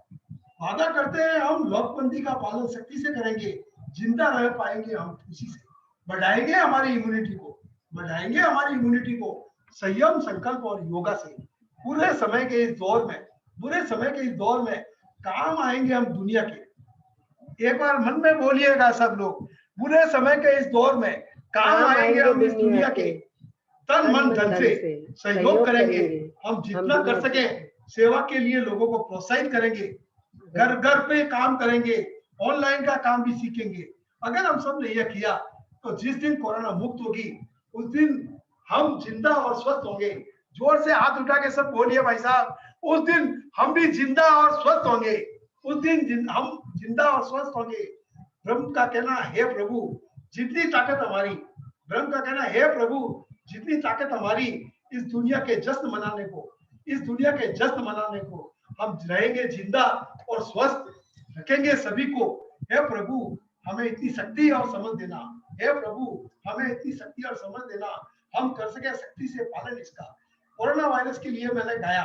वादा करते हैं, हम लॉकबंदी का पालन सख्ती से करेंगे, जिंदा रह पाएंगे हम खुशी से, बढ़ाएंगे हमारी इम्यूनिटी को, बढ़ाएंगे हमारी इम्यूनिटी को संयम, संकल्प और योगा से। पूरे समय के इस दौर में, बुरे समय के इस दौर में काम आएंगे हम दुनिया के। एक बार मन में बोलिएगा सब लोग, बुरे समय के इस दौर में काम आएंगे हम इस दुनिया के। तन मन धन से सहयोग करेंगे, हम जितना कर सके सेवा के लिए लोगों को प्रोत्साहित करेंगे, घर घर पे काम करेंगे, ऑनलाइन का काम भी सीखेंगे। अगर हम सब ने यह किया तो जिस दिन कोरोना मुक्त होगी उस दिन हम जिंदा और स्वस्थ होंगे। जोर से हाथ उठा के सब बोलिए भाई साहब, उस दिन हम भी जिंदा और स्वस्थ होंगे, उस दिन हम जिंदा और स्वस्थ होंगे। ब्रह्म का कहना है प्रभु जितनी ताकत हमारी, ब्रह्म का कहना है प्रभु जितनी ताकत हमारी इस दुनिया के जश्न मनाने को, इस दुनिया के जश्न मनाने को हम रहेंगे जिंदा और स्वस्थ, रखेंगे सभी को। हे प्रभु हमें इतनी शक्ति और समझ देना, हे प्रभु हमें इतनी शक्ति और समझ देना, हम कर सके शक्ति से पालन इसका। कोरोना वायरस के लिए मैंने गाया,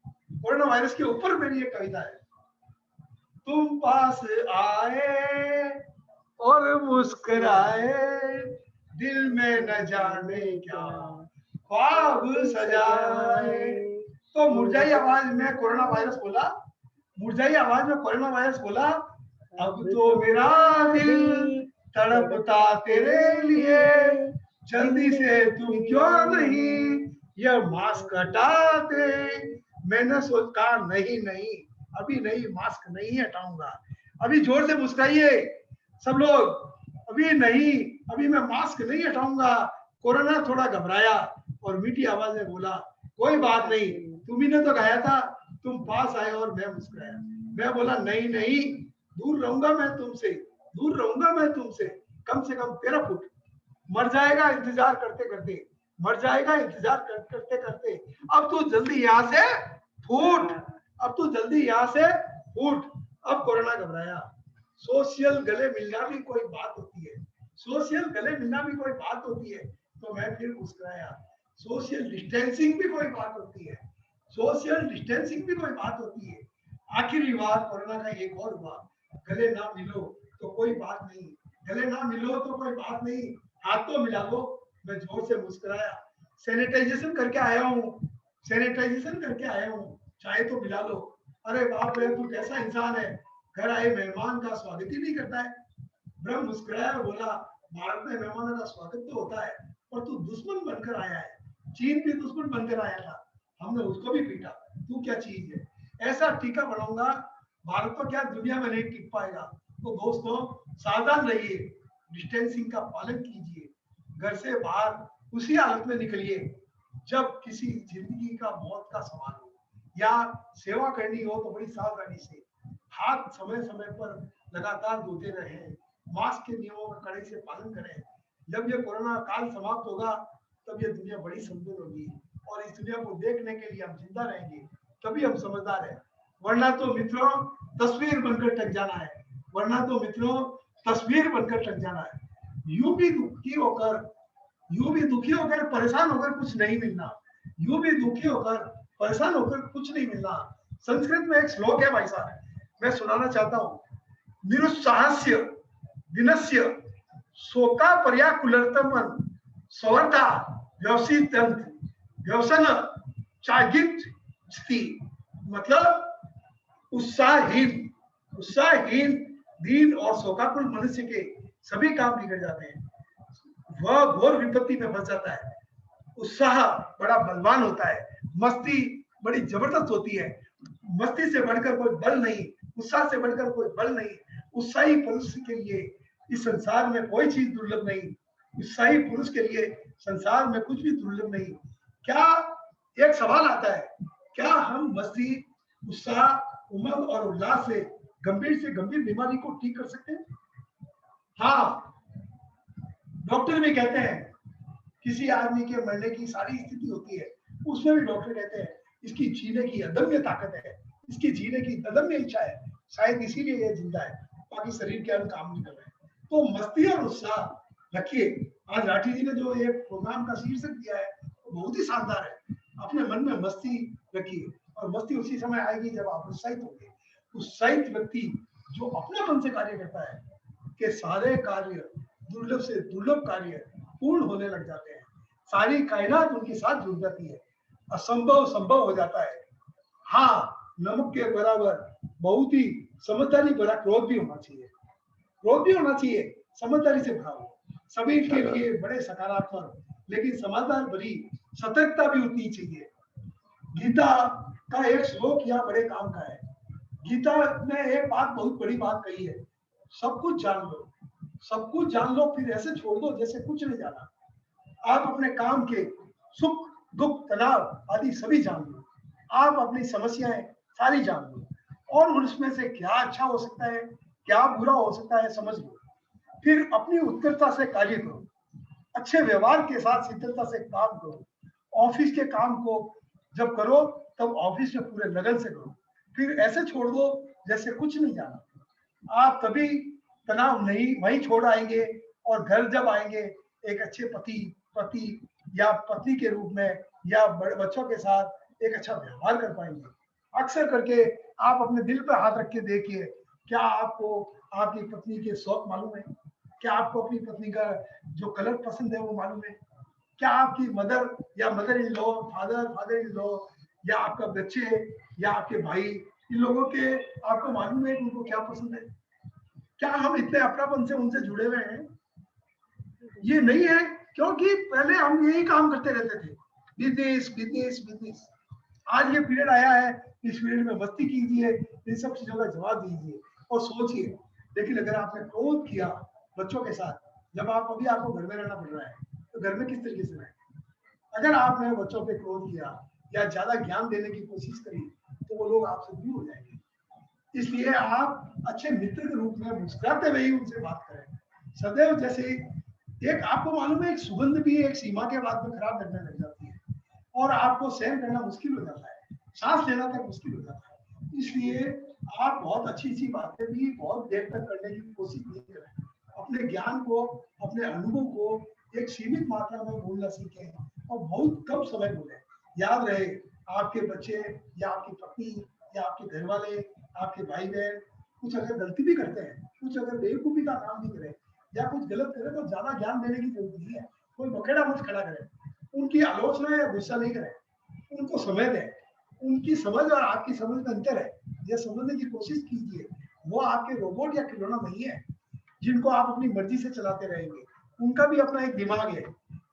कोरोना वायरस के ऊपर मेरी एक कविता है। तुम पास आए और मुस्कुराए, दिल में न जाने क्या ख्वाब सजाए। तो मुरझाई आवाज में कोरोना वायरस बोला, मुरझाई आवाज में कोरोना वायरस बोला, अब तो मेरा दिल तड़पता तेरे लिए, जल्दी से तुम क्यों नहीं ये मास्क हटा दे। मैंने सोचा नहीं नहीं अभी नहीं, मास्क नहीं हटाऊंगा। अभी जोर से मुस्कुराइए सब लोग, अभी नहीं, अभी मैं मास्क नहीं हटाऊंगा। कोरोना थोड़ा घबराया और मीठी आवाज में बोला कोई बात नहीं, तुम्ही ने तो गाया था, तुम पास आए और मैं मुस्कुराया। मैं बोला नहीं नहीं, दूर रहूंगा मैं तुमसे, दूर रहूंगा मैं तुमसे, कम से कम 13 फुट। मर जाएगा इंतजार करते करते, मर जाएगा इंतजार करते करते। अब तू जल्दी यहाँ से फूट, अब तू जल्दी यहाँ से फूट। अब कोरोना घबराया। सोशल गले मिलना भी कोई बात होती है, सोशल गले मिलना भी कोई बात होती है, तो मैं फिर मुस्कुराया। सोशल डिस्टेंसिंग भी कोई बात होती है, सोशल डिस्टेंसिंग भी कोई बात होती है। आखिरी बार कोरोना का एक और हुआ, गले ना मिलो तो कोई बात नहीं, गले ना मिलो तो कोई बात नहीं, हाथ तो मिला लो। मैं जोर से मुस्कुराया, सैनिटाइजेशन करके आया हूँ, सैनिटाइजेशन करके आया हूँ, चाय तो मिला लो। अरे बाप रे, तू कैसा इंसान है, घर आए मेहमान का स्वागत ही नहीं करता है। ब्रह्म मुस्कुराया और बोला, भारत में मेहमानों का स्वागत तो होता है, पर तू दुश्मन बनकर आया है। चीन भी दुश्मन बनकर आया था, हमने उसको भी पीटा, तू क्या चीज है। ऐसा टीका बनाऊंगा, भारत तो क्या दुनिया में नहीं टिक पाएगा। तो दोस्तों सावधान रहिए, डिस्टेंसिंग का पालन कीजिए, घर से बाहर उसी हालत में निकलिए जब किसी जिंदगी का मौत का सवाल हो या सेवा करनी हो तो बड़ी सावधानी से, हाथ समय समय पर लगातार धोते रहें, मास्क के नियमों का कड़ाई से पालन करें। जब ये कोरोना काल समाप्त होगा तब ये दुनिया बड़ी समृद्ध होगी और इस दुनिया को देखने के लिए हम जिंदा रहेंगे, तभी हम समझदार हैं। वरना तो मित्रों तस्वीर बनकर टक जाना है, वरना तो मित्रों तस्वीर बनकर टक जाना है। यूं भी दुखी होकर परेशान होकर कुछ नहीं मिलना, यूं भी दुखी होकर परेशान होकर कुछ नहीं मिलना। संस्कृत में एक श्लोक है भाई साहब, मैं सुनाना चाहता हूँ। निरुत्साहस्य दिनस्य शोका पर्याकुलतम सवर्ता व्यवसन चागित स्थिति। मतलब उत्साहहीन दीन और शोकाकुल मनुष्य के सभी काम बिगड़ जाते हैं, वह घोर विपत्ति में फंस जाता है। उत्साह बड़ा बलवान होता है, मस्ती बड़ी जबरदस्त होती है। मस्ती से बढ़कर कोई बल नहीं, उत्साह से बढ़कर कोई बल नहीं। उत्साही पुरुष के लिए इस संसार में कोई चीज दुर्लभ नहीं, उत्साही पुरुष के लिए संसार में कुछ भी दुर्लभ नहीं। क्या एक सवाल आता है, क्या हम मस्ती, उत्साह, उमंग और उल्लास से गंभीर बीमारी को ठीक कर सकते हैं? हाँ, डॉक्टर भी कहते हैं, किसी आदमी के मरने की सारी स्थिति होती है, उसमें भी डॉक्टर कहते हैं इसकी जीने की अदम्य ताकत है, इसकी जीने की अदम्य इच्छा है, शायद इसीलिए ये जिंदा है, बाकी शरीर के अंग काम नहीं कर रहे हैं। तो मस्ती और उत्साह रखिए। आज राठी जी ने जो ये प्रोग्राम का शीर्षक दिया है वो बहुत ही शानदार है। अपने मन में मस्ती रखिए और मस्ती उसी समय आएगी जब आप उत्साहित होंगे। उत्साहित व्यक्ति जो अपनापन से कार्य करता है कि सारे कार्य दुर्लभ से दुर्लभ कार्य पूर्ण होने लग जाते हैं, सारी कायनात उनके साथ जुड़ जाती है, असंभव संभव हो जाता है। हाँ, नमक के बराबर बहुत ही समझदारी भरा क्रोध भी होना चाहिए, क्रोध भी होना चाहिए, समझदारी से भरा हो। सभी के लिए बड़े सकारात्मक लेकिन समझदार भरी सतर्कता भी उतनी चाहिए। गीता का एक श्लोक यहाँ बड़े काम का है। गीता ने एक बात, बहुत बड़ी बात कही है, सब कुछ जान लो, सब कुछ जान लो, फिर ऐसे छोड़ दो जैसे कुछ नहीं जाना। आप अपने काम के सुख दुख तनाव आदि सभी जान लो, आप अपनी समस्याएं सारी जान लो और उसमें से क्या अच्छा हो सकता है क्या बुरा हो सकता है समझ लो, फिर अपनी उत्कर्षता से कार्य करो, अच्छे व्यवहार के साथ शीतलता से काम करो। ऑफिस के काम को जब करो तब ऑफिस में पूरे लगन से करो, फिर ऐसे छोड़ दो जैसे कुछ नहीं जाना। आप तभी तनाव नहीं वहीं छोड़ आएंगे और घर जब आएंगे एक अच्छे पति या पत्नी के रूप में या बड़े बच्चों के साथ एक अच्छा व्यवहार कर पाएंगे। अक्सर करके आप अपने दिल पर हाथ रख के देखिए, क्या आपको आपकी पत्नी के शौक मालूम है? क्या आपको अपनी पत्नी का जो कलर पसंद है वो मालूम है? क्या आपकी मदर या mother in law, father in law या आपका बच्चे या आपके भाई, इन लोगों के आपको मालूम है कि उनको क्या पसंद है? क्या हम इतने अपनापन से उनसे जुड़े हुए हैं? ये नहीं है, क्योंकि पहले हम यही काम करते रहते थे, बिजनेस बिजनेस बिजनेस। आज ये पीरियड आया है, इस पीरियड में मस्ती कीजिए, इन सब चीजों का जवाब दीजिए और सोचिए। लेकिन अगर आपने क्रोध किया बच्चों के साथ, जब आप अभी आपको घर में रहना पड़ रहा है तो घर में किस तरीके से रहें? अगर आपने बच्चों पे क्रोध किया या ज्यादा ज्ञान देने की कोशिश करी तो वो लोग आपसे दूर हो जाएंगे। इसलिए आप अच्छे मित्र के रूप में मुस्कुराते हुए ही उनसे बात करें सदैव। जैसे एक आपको मालूम है, एक सुगंध भी एक सीमा के बाद में खराब लगने लग जाती है और आपको सहन करना मुश्किल हो जाता है, सांस लेना तक मुश्किल हो जाता है। इसलिए आप बहुत अच्छी बातें भी बहुत देर तक करने की कोशिश नहीं करें। अपने ज्ञान को, अपने अनुभव को एक सीमित मात्रा में बोलना सीखें और बहुत कम समय बोले। याद रहे, आपके बच्चे या आपकी पत्नी या आपके घर वाले, आपके भाई बहन कुछ अगर गलती भी करते हैं, कुछ अगर बेवकूफी का काम भी करें या कुछ गलत करें, तो ज्यादा ज्ञान देने की जरूरत नहीं है। कोई बखेड़ा मत खड़ा करे, उनकी आलोचना या गुस्सा नहीं करें, उनको समय दें। उनकी समझ और आपकी समझ में अंतर है, ये समझने की कोशिश कीजिए। वो आपके रोबोट या खिलौना नहीं है जिनको आप अपनी मर्जी से चलाते रहेंगे। उनका भी अपना एक दिमाग है।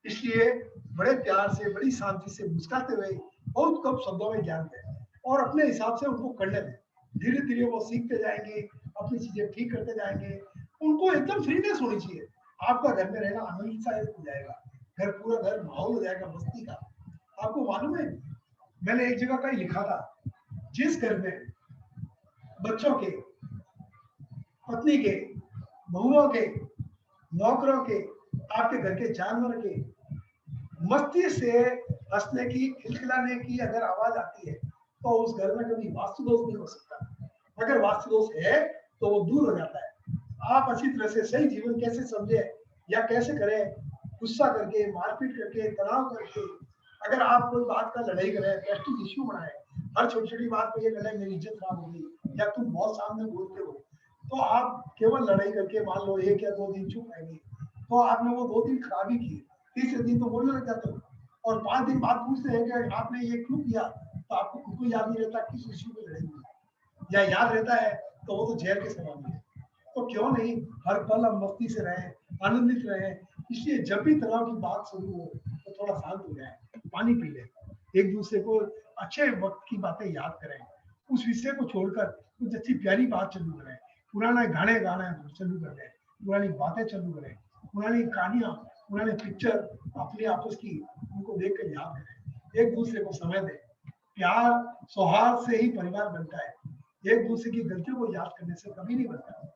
इसलिए बड़े प्यार से, बड़ी शांति से, मुस्कुराते हुए बहुत कम शब्दों में ज्ञान दें और अपने हिसाब से उनको करने दें। धीरे धीरे वो सीखते जाएंगे, अपनी चीजें ठीक करते जाएंगे। उनको एकदम फ्रीनेस होनी चाहिए। आपका घर में रहना आनंद सा हो जाएगा, घर पूरा घर माहौल हो जाएगा मस्ती का। आपको मालूम है, मैंने एक जगह कहीं लिखा था, जिस घर में बच्चों के, पत्नी के, बहुओं के, नौकरों के, आपके घर के जानवर के मस्ती से हंसने की, खिलखिलाने की अगर आवाज आती है, तो उस घर में कभी वास्तु दोष नहीं हो सकता। अगर वास्तु दोष है तो वो दूर हो जाता है। आप अच्छी तरह से सही जीवन कैसे समझे या कैसे करें, गुस्सा करके, मारपीट करके, तनाव करके, अगर आप कोई बात का लड़ाई करें, प्रेस्टीज इश्यू बनाए, हर छोटी छोटी बात पे ये लड़ाई मेरी इज्जत खराब होगी या तुम बहुत सामने बोलते हो, तो आप केवल लड़ाई करके मान लो 1 या 2 दिन चुप रहेंगे, तो आपने वो 2 दिन खराब ही किए, तीसरे दिन तो बोलने लग जाते हो और 5 दिन बाद पूछते हैं कि आपने ये क्यों किया, तो आपको खुद को याद नहीं रहता किस इश्यू पे लड़ाई हुई, या याद रहता है तो वो तो जेल के समान है। तो क्यों नहीं हर पल हम मस्ती से रहें, आनंदित रहें। इसलिए जब भी तनाव की बात शुरू हो तो थोड़ा शांत हो जाए, पानी पी लें, एक दूसरे को अच्छे वक्त की बातें याद करें, उस विषय को छोड़कर कुछ अच्छी प्यारी बात चालू करें, पुराने गाने गाना चालू कर दें, पुरानी बातें चालू करें, पुरानी कहानियां, पुराने पिक्चर अपने आपस की उनको देख कर याद करें, एक दूसरे को समय दें। प्यार सौहार्द से ही परिवार बनता है, एक दूसरे की गलतियों को याद करने से कभी नहीं बनता।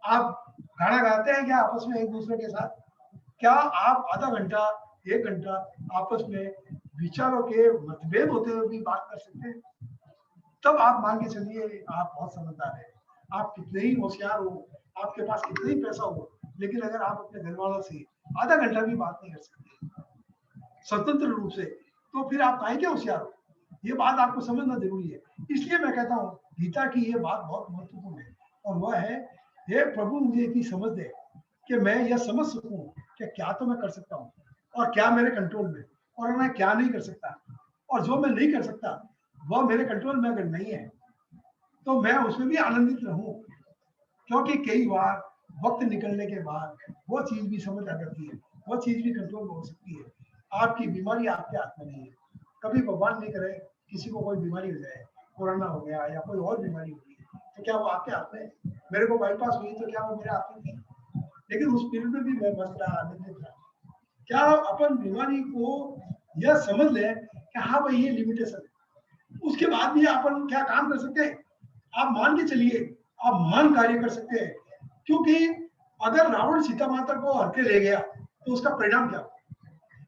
आप गाना गाते हैं क्या आपस में एक दूसरे के साथ? क्या आप आधा घंटा, 1 घंटा आपस में विचारों के मतभेद होते हुए भी बात कर सकते हैं? तब आप मान के चलिए आप बहुत समझदार हैं। आप कितने ही होशियार हो, आपके पास कितना ही पैसा हो, लेकिन अगर आप अपने घर वालों से आधा घंटा भी बात नहीं कर सकते स्वतंत्र रूप से, तो फिर आप काहे के होशियार हो? ये बात आपको समझना जरूरी है। इसलिए मैं कहता हूँ गीता की ये बात बहुत महत्वपूर्ण है, और वह है, हे प्रभु मुझे इतनी समझ दे कि मैं यह समझ सकूं कि क्या तो मैं कर सकता हूँ और क्या मेरे कंट्रोल में, और मैं क्या नहीं कर सकता, और जो मैं नहीं कर सकता वह मेरे कंट्रोल में अगर नहीं है तो मैं उसमें भी आनंदित रहूं। क्योंकि कई बार वक्त निकलने के बाद वो चीज भी समझ आ जाती है, वो चीज भी कंट्रोल में हो सकती है। आपकी बीमारी आपके हाथ में नहीं है। कभी भगवान नहीं करे किसी को कोई बीमारी हो जाए, कोरोना हो गया या कोई और बीमारी हो गई, तो क्या वो आपके हाथ में? मेरे को बाईपास हुई तो क्या वो मेरे हाथ में थी? लेकिन उस पीरियड में भी मैं मस्त रहा, आनंदित रहा। क्या अपन बीमारी को यह समझ ले कि हाँ भाई ये लिमिटेशन है, उसके बाद भी अपन क्या काम कर सकते हैं? आप मान के चलिए आप महान कार्य कर सकते हैं, क्योंकि अगर रावण सीता माता को हर के ले गया तो उसका परिणाम क्या?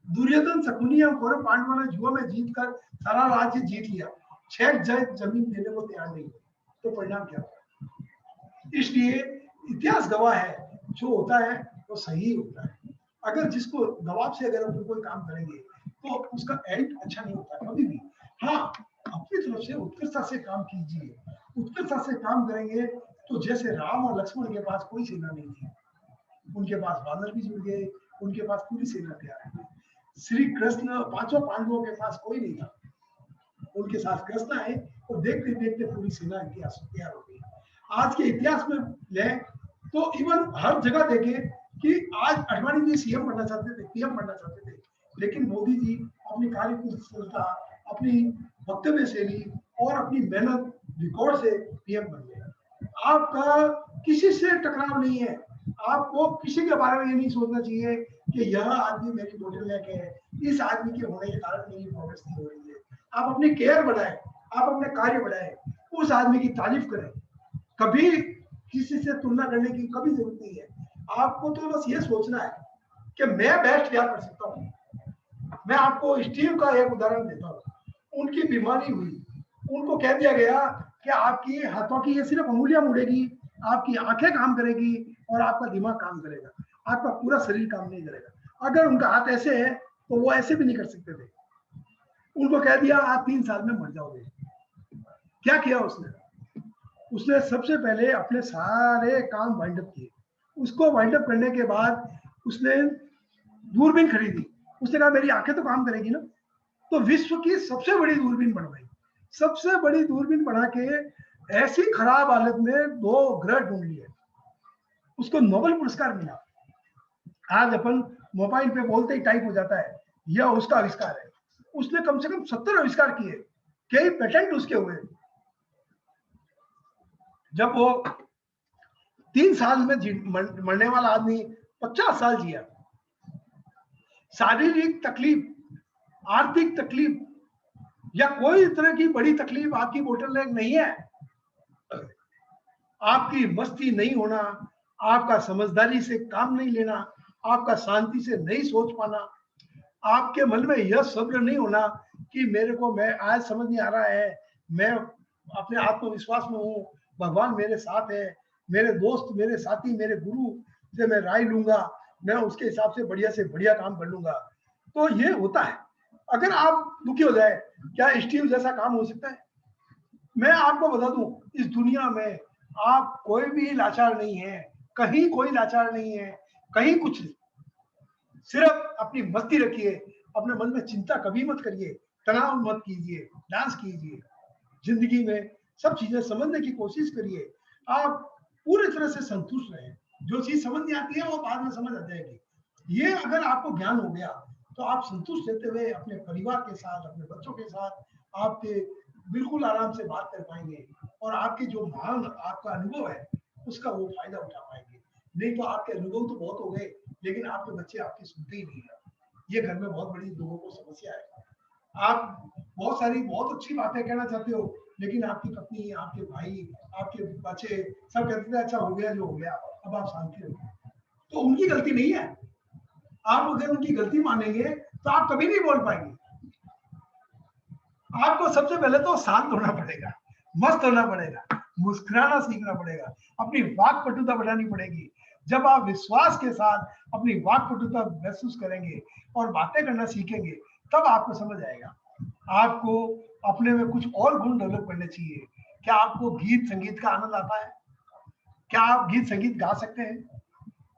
दुर्योधन, शकुनी और कौरव पांडवों ने जुआ में जीतकर सारा राज्य जीत लिया, 6 जमीन देने को तैयार नहीं, तो परिणाम क्या? इसलिए इतिहास गवाह है, जो होता है वो सही होता है। अगर जिसको दबाव से अगर हम कोई काम करेंगे तो उसका एंड अच्छा नहीं होता कभी भी। हाँ, अपनी तरफ से उत्कृष्टता से काम कीजिए, उत्कृष्टता से काम करेंगे तो जैसे राम और लक्ष्मण के पास कोई सेना नहीं थी, उनके पास बानर भी जुड़ गए, उनके पास पूरी सेना तैयार है। श्री कृष्ण 5 पांडवों के पास कोई नहीं था, उनके साथ कृष्ण आए और देखते देखते पूरी सेना इतिहास तैयार हो गई। आज के इतिहास में ले तो इवन हर जगह देखे कि आज अडवाणी जी सीएम बनना चाहते थे, पीएम बनना चाहते थे, लेकिन मोदी जी अपनी कार्यकुशलता, अपनी वक्तव्य शैली और अपनी मेहनत, रिकॉर्ड से पीएम बन गए। आपका किसी से टकराव नहीं है। आपको किसी के बारे में ये नहीं सोचना चाहिए कि यह आदमी मेरी बोतल लेके है, इस आदमी के होने के कारण मेरी प्रोग्रेस नहीं हो रही है। आप अपनी केयर बढ़ाएं, आप अपने कार्य बढ़ाएं, उस आदमी की तारीफ करें। कभी किसी से तुलना करने की कभी जरूरत नहीं है। आपको तो बस ये सोचना है कि मैं बेस्ट क्या कर सकता हूँ। मैं आपको स्टीव का एक उदाहरण देता हूँ। उनकी बीमारी हुई, उनको कह दिया गया कि आपकी हाथों की ये सिर्फ अंगुलियां मुड़ेगी, आपकी आंखें काम करेगी और आपका दिमाग काम करेगा, आपका पूरा शरीर काम नहीं करेगा। अगर उनका हाथ ऐसे है तो वो ऐसे भी नहीं कर सकते थे। उनको कह दिया आप 3 साल में मर जाओगे। क्या किया उसने? उसने सबसे पहले अपने सारे काम वाइंड अप किए। उसको वाइंड अप करने के बाद उसने दूरबीन खरीदी। उसने कहा मेरी आंखें तो काम करेगी ना, तो विश्व की सबसे बड़ी दूरबीन बनवाई। सबसे बड़ी दूरबीन बना के ऐसी खराब हालत में 2 ग्रह ढूंढ लिए, उसको नोबेल पुरस्कार मिला। आज अपन मोबाइल पे बोलते ही टाइप हो जाता है, यह उसका आविष्कार है। उसने कम से कम 70 आविष्कार किए, कई पेटेंट उसके हुए। जब वो 3 साल में मरने वाला आदमी 50 साल जिया। शारीरिक तकलीफ, आर्थिक तकलीफ या कोई तरह की बड़ी तकलीफ आपकी बोटलनेक नहीं है। आपकी मस्ती नहीं होना, आपका समझदारी से काम नहीं लेना, आपका शांति से नहीं सोच पाना, आपके मन में यह सब्र नहीं होना कि मेरे को मैं आज समझ नहीं आ रहा है, मैं अपने आत्मविश्वास में हूँ, भगवान मेरे साथ है, मेरे दोस्त, मेरे साथी, मेरे गुरु से मैं राय लूंगा, मैं उसके हिसाब से बढ़िया काम कर लूंगा। तो ये होता है। अगर आप दुखी हो जाए, क्या स्टीव जैसा काम हो सकता है? मैं आपको बता दूं, इस दुनिया में आप कोई भी लाचार नहीं है, कहीं कोई लाचार नहीं है, कहीं कुछ नहीं। सिर्फ अपनी मस्ती रखिए, अपने मन में चिंता कभी मत करिए, तनाव मत कीजिए, डांस कीजिए, जिंदगी में सब चीजें समझने की कोशिश करिए। आप पूरी तरह से संतुष्ट रहें। जो चीज समझ नहीं आती है वो बाद में समझ आ जाएगी। ये अगर आपको ज्ञान हो गया तो आप संतुष्ट रहते हुए अपने परिवार के साथ, अपने बच्चों के साथ आपके बिल्कुल आराम से बात कर पाएंगे और आपके जो महान आपका अनुभव है उसका वो फायदा उठा पाएंगे। नहीं तो आपके अनुभव तो बहुत हो गए, लेकिन आपके बच्चे आपकी सुनते ही नहीं है। ये घर में बहुत बड़ी लोगों को समस्या है। आप बहुत सारी बहुत अच्छी बातें कहना चाहते हो, लेकिन आपकी पत्नी, आपके भाई, आपके बच्चे सब कहते हैं अच्छा हो गया जो हो गया, अब आप शांति रहो। तो उनकी गलती नहीं है। आप अगर उनकी गलती मानेंगे तो आप कभी नहीं बोल पाएंगे। आपको सबसे पहले तो शांत होना पड़ेगा, मस्त होना पड़ेगा, मुस्कुराना सीखना पड़ेगा, अपनी वाक पटुता बढ़ानी पड़ेगी। जब आप विश्वास के साथ अपनी वाक पटुता महसूस करेंगे और बातें करना सीखेंगे, तब आपको समझ आएगा। आपको अपने में कुछ और गुण डेवलप करने चाहिए। क्या आपको गीत संगीत का आनंद आता है? क्या आप गीत संगीत गा सकते हैं?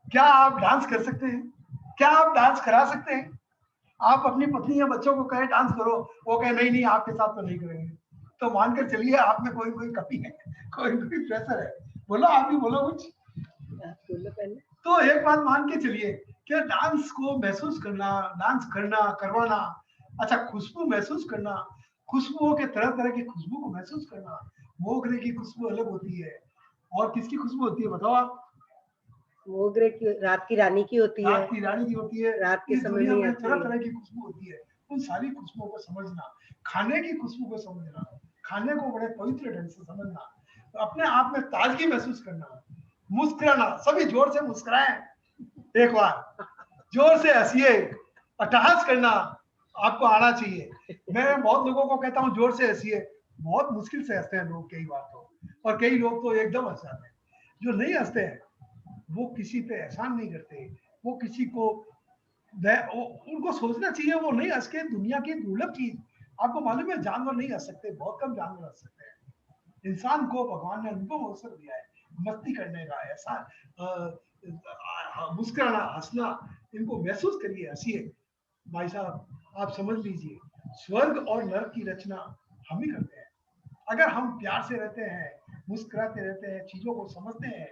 क्या आप डांस कर सकते हैं? क्या आप डांस करा सकते हैं? आप अपनी पत्नी या बच्चों को कहें डांस करो, वो कहे नहीं आपके साथ तो नहीं करेंगे, तो मानकर चलिए आप में कोई कमी है, कोई प्रेशर है। बोलो, आप भी बोलो कुछ। तो एक बात मान के चलिए कि डांस को महसूस करना, डांस करना, करवाना, अच्छा खुशबू महसूस करना, खुशबुओं के तरह तरह की खुशबू को महसूस करना। मोगरे की खुशबू अलग होती है, और किसकी खुशबू होती है बताओ आप? मोगरे की, रात की रानी की होती है। रात की रानी की होती है। रात के समय में तरह तरह की खुशबू होती है। उन सारी खुशबुओं को समझना, खाने की खुशबू को समझना, खाने को बड़े पवित्र ढंग से समझना, तो अपने आप में ताजगी महसूस करना, मुस्कुराना। सभी जोर से मुस्कुराएं, एक बार जोर से हंसिए, अट्टहास करना आपको आना चाहिए। मैं बहुत लोगों को कहता हूँ जोर से हंसिए, बहुत मुश्किल से हंसते हैं लोग कई बार तो, और कई लोग तो एकदम हंस जाते हैं। जो नहीं हंसते हैं वो किसी पे एहसान नहीं करते, वो किसी को उनको सोचना चाहिए वो नहीं हंस के दुनिया की दुर्लभ चीज। आपको मालूम है जानवर नहीं हंस सकते, बहुत कम जानवर हंस सकते हैं। इंसान को भगवान ने अनुभव अवसर दिया है मस्ती करने का, ऐसा मुस्कुराना, हंसना, इनको महसूस करिए, हंसिए। भाई साहब आप समझ लीजिए, स्वर्ग और नरक की रचना हम ही करते हैं। अगर हम प्यार से रहते हैं, मुस्कुराते रहते हैं, चीजों को समझते हैं,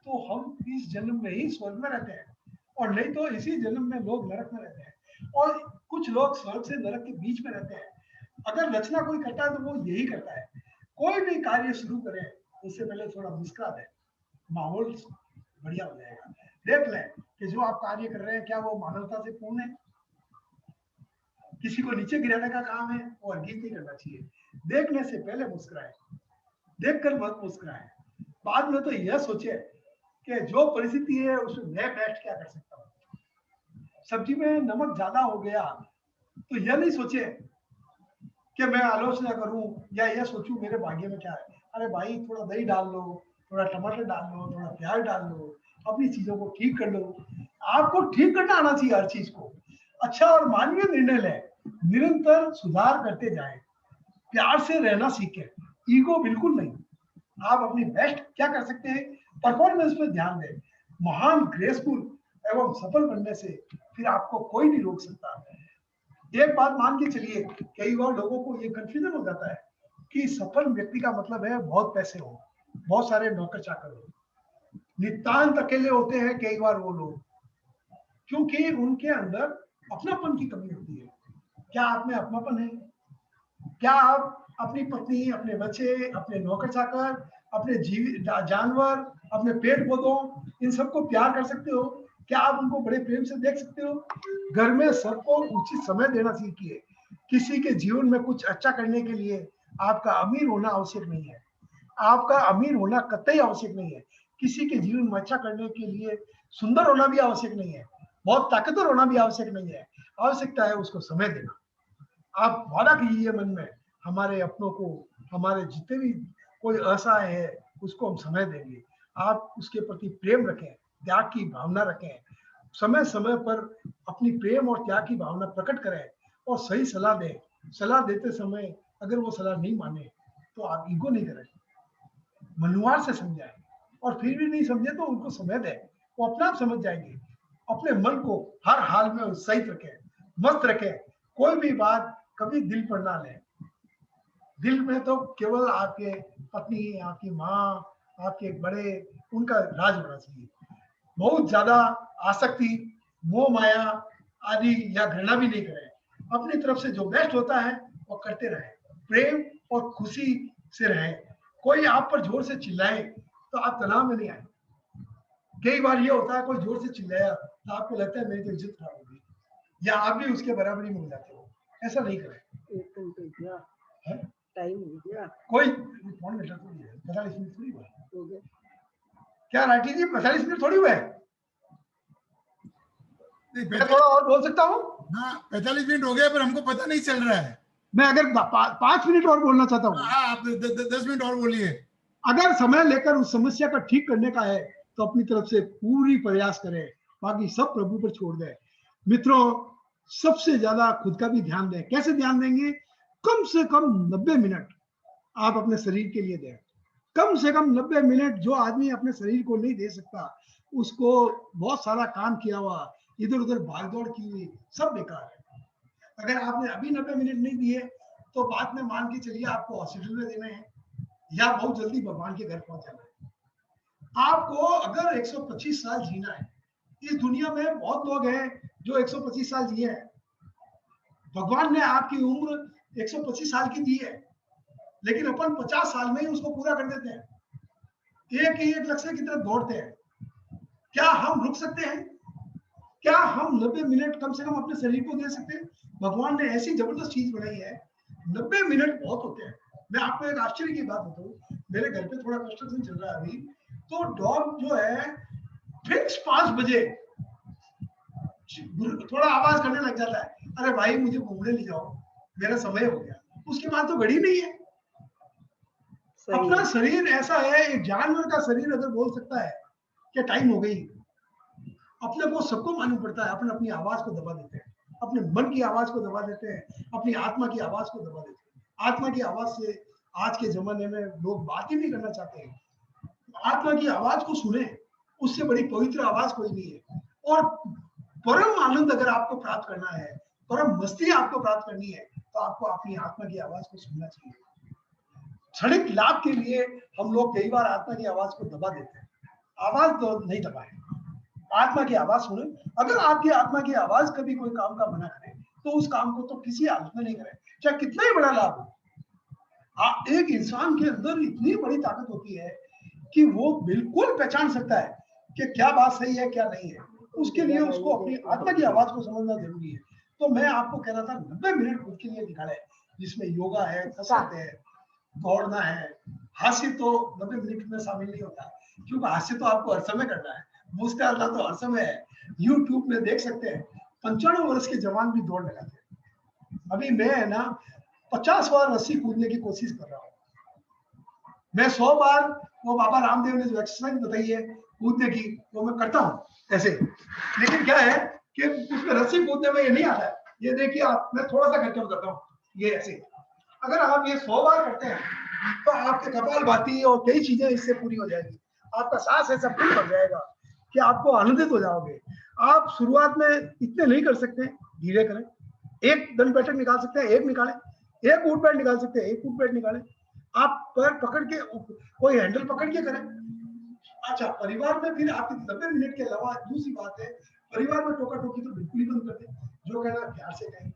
तो हम इस जन्म में ही स्वर्ग में रहते हैं, और नहीं तो इसी जन्म में लोग नरक में रहते हैं, और कुछ लोग स्वर्ग से नरक के बीच में रहते हैं। अगर रचना कोई करता है तो वो यही करता है। कोई भी कार्य शुरू करें उससे पहले थोड़ा मुस्कुरा दें, माहौल बढ़िया हो जाएगा। देख लें कि जो आप कार्य कर रहे हैं क्या वो मानवता से पूर्ण है। किसी को नीचे गिराने का काम है और गीत नहीं करना चाहिए। देखने से पहले मुस्कुराएं, देखकर मत मुस्कुराएं। बाद में तो यह सोचे कि जो परिस्थिति है उसमें मैं बेस्ट क्या कर सकता हूँ। सब्जी में नमक ज्यादा हो गया तो यह नहीं सोचे कि मैं आलोचना करूं या यह सोचूं मेरे भाग्य में क्या है। अरे भाई थोड़ा दही डाल लो, थोड़ा टमाटर डाल लो, थोड़ा प्याज डाल लो, अपनी चीजों को ठीक कर लो। आपको ठीक करना आना चाहिए हर चीज को। अच्छा और मानवीय निर्णय लें, निरंतर सुधार करते जाएं, प्यार से रहना सीखें, ईगो बिल्कुल नहीं। आप अपनी बेस्ट क्या कर सकते हैं, परफॉर्मेंस पे ध्यान दें। महान, ग्रेसफुल एवं सफल बनने से फिर आपको कोई नहीं रोक सकता। एक बात मान के चलिए, कई बार लोगों को ये कंफ्यूजन हो जाता है कि सफल व्यक्ति का मतलब है बहुत पैसे हो, बहुत सारे नौकर चाकर हो। नितांत अकेले होते हैं कई बार वो लोग, क्योंकि उनके अंदर अपनापन की कमी होती है। क्या आप में अपनापन है? क्या आप अपनी पत्नी, अपने बच्चे, अपने नौकर चाकर, अपने जानवर, अपने पेड़ पौधों, इन सबको प्यार कर सकते हो? क्या आप उनको बड़े प्रेम से देख सकते हो? घर में सबको उचित समय देना सीखिए। किसी के जीवन में कुछ अच्छा करने के लिए आपका अमीर होना आवश्यक नहीं है। आपका अमीर होना कतई आवश्यक नहीं है। किसी के जीवन में अच्छा करने के लिए सुंदर होना भी आवश्यक नहीं है, बहुत ताकतवर होना भी आवश्यक नहीं है। आवश्यकता है उसको समय देना। आप वादा कीजिए मन में, हमारे अपनों को, हमारे जितने भी कोई असहाय है उसको हम समय देंगे। आप उसके प्रति प्रेम रखें, त्याग की भावना रखें, समय समय पर अपनी प्रेम और त्याग की भावना प्रकट करें और सही सलाह दें। सलाह देते समय अगर वो सलाह नहीं माने तो आप ईगो नहीं करें, मनुवार से समझाएं, और फिर भी नहीं समझे तो उनको समय दें, वो अपने आप समझ जाएंगे। अपने मन को हर हाल में उत्साहित रखें, मस्त रखें। कोई भी बात कभी दिल पर ना लें। दिल में तो केवल आपके पत्नी, आपकी माँ, आपके बड़े, उनका राज होना चाहिए। बहुत ज्यादा आसक्ति, मोह माया आदि या घृणा भी नहीं करें। अपनी तरफ से जो बेस्ट होता है वो करते रहें, प्रेम और खुशी से रहें। कोई आप पर जोर से चिल्लाए तो आप तनाव में नहीं आए। कई बार ये होता है, कोई जोर से चिल्लाया तो आपको लगता है मेरी तो इज्जत खराब होगी, या आप भी उसके बराबरी में हो जाते हो। ऐसा नहीं करें। टाइम हो गया, कोई कौन बेटा थोड़ी है, 45 मिनट थोड़ी हुआ है। हो गया। क्या राठी जी 45 मिनट थोड़ी हुआ है? नहीं, मैं थोड़ा और बोल सकता हूँ? हाँ 45 मिनट हो गया पर हमको पता नहीं चल रहा है। मैं अगर 5 मिनट और बोलना चाहता हूँ। हाँ आप 10 मिनट और बोलिए। अगर समय लेकर उस समस्या का ठीक करने का है तो अपनी तरफ से पूरी प्रयास करें, बाकी सब प्रभु पर छोड़ दें। मित्रों, सबसे ज्यादा खुद का भी ध्यान दें। कैसे ध्यान देंगे? कम से कम 90 मिनट आप अपने शरीर के लिए दें। कम से कम 90 मिनट। जो आदमी अपने शरीर को नहीं दे सकता, उसको बहुत सारा काम किया हुआ, इधर उधर भागदौड़ की हुई, सब बेकार है। अगर आपने अभी 90 मिनट नहीं दिए तो बाद में मान के चलिए आपको हॉस्पिटल में देने हैं या बहुत जल्दी भगवान के घर पहुंच जाना है। आपको अगर 125 साल जीना है, इस दुनिया में बहुत लोग हैं जो 125 साल जिए हैं। भगवान ने आपकी उम्र 125 साल की दी है, लेकिन अपन 50 साल में ही उसको पूरा कर देते हैं। एक लक्ष्य की तरफ दौड़ते हैं। क्या हम रुक सकते हैं? क्या हम 90 मिनट कम से कम अपने शरीर को दे सकते हैं? भगवान ने ऐसी जबरदस्त चीज बनाई है, 90 मिनट बहुत होते हैं। मैं आपको एक आश्चर्य की बात बताऊं, मेरे घर पे थोड़ा कंस्ट्रक्शन चल रहा है अभी, तो डॉग जो है फिक्स 5 बजे थोड़ा आवाज करने लग जाता है, अरे भाई मुझे घूमने ले जाओ, मेरा समय हो गया। उसके बाद तो घड़ी नहीं है। अपना शरीर ऐसा है, एक जानवर का शरीर अगर बोल सकता है कि टाइम हो गई, अपने को सबको मालूम पड़ता है। अपन अपनी आवाज को दबा देते हैं, अपने मन की आवाज को दबा देते हैं, अपनी आत्मा की आवाज को दबा देते हैं। आत्मा की आवाज से आज के जमाने में लोग बात ही नहीं करना चाहते हैं। आत्मा की आवाज को सुने, उससे बड़ी पवित्र आवाज कोई नहीं है। और परम आनंद अगर आपको प्राप्त करना है, परम मस्ती आपको प्राप्त करनी है, तो आपको अपनी आत्मा की आवाज को सुनना चाहिए। क्षणिक लाभ के लिए हम लोग कई बार आत्मा की आवाज को दबा देते हैं। आवाज तो नहीं दबाए, आत्मा की आवाज सुने। अगर आपकी आत्मा की आवाज कभी कोई काम का मना करे तो उस काम को तो किसी हालत में नहीं करें, चाहे कितना ही बड़ा लाभ हो। एक इंसान के अंदर इतनी बड़ी ताकत होती है कि वो बिल्कुल पहचान सकता है कि क्या बात सही है क्या नहीं है। उसके लिए उसको अपनी आत्मा की आवाज को समझना जरूरी है। तो मैं आपको कह रहा था 90 मिनट खुद के लिए निकाले, जिसमें योगा है, कसरत है, दौड़ना है। हास्य तो 90 मिनट में शामिल नहीं होता, क्योंकि हास्य तो आपको हर समय करना है, मुस्कुराना तो हर समय है। यूट्यूब में देख सकते हैं 95 वर्ष के जवान भी दौड़ लगाते हैं। अभी मैं है ना 50 बार रस्सी कूदने की कोशिश कर रहा हूँ। मैं 100 बार वो बाबा रामदेव ने जो एक्सरसाइज बताई है कूदने की, वो मैं करता हूँ ऐसे। लेकिन क्या है कि उसमें रस्सी कूदने में ये नहीं आता है, ये देखिए आप, मैं थोड़ा सा करके बताता हूँ। ये ऐसे अगर आप ये 100 बार करते हैं तो आपके कपालभाति और कई चीजें इससे पूरी हो जाएगी। आपका सांस ऐसा फुल हो जाएगा कि आपको आनंदित हो जाओगे। आप शुरुआत में इतने नहीं कर सकते, धीरे करें। एक दंड बैठक निकाल सकते हैं, एक निकालें। एक ऊट बैठ निकाल सकते हैं, एक ऊट बैठ निकालें। आप पैर पकड़ के कोई हैंडल पकड़ के करें। अच्छा, परिवार में फिर आपकी 90 मिनट के अलावा दूसरी बात है, परिवार में टोका टोकी तो बिल्कुल ही बंद कर दें। जो कहना है प्यार से कहें,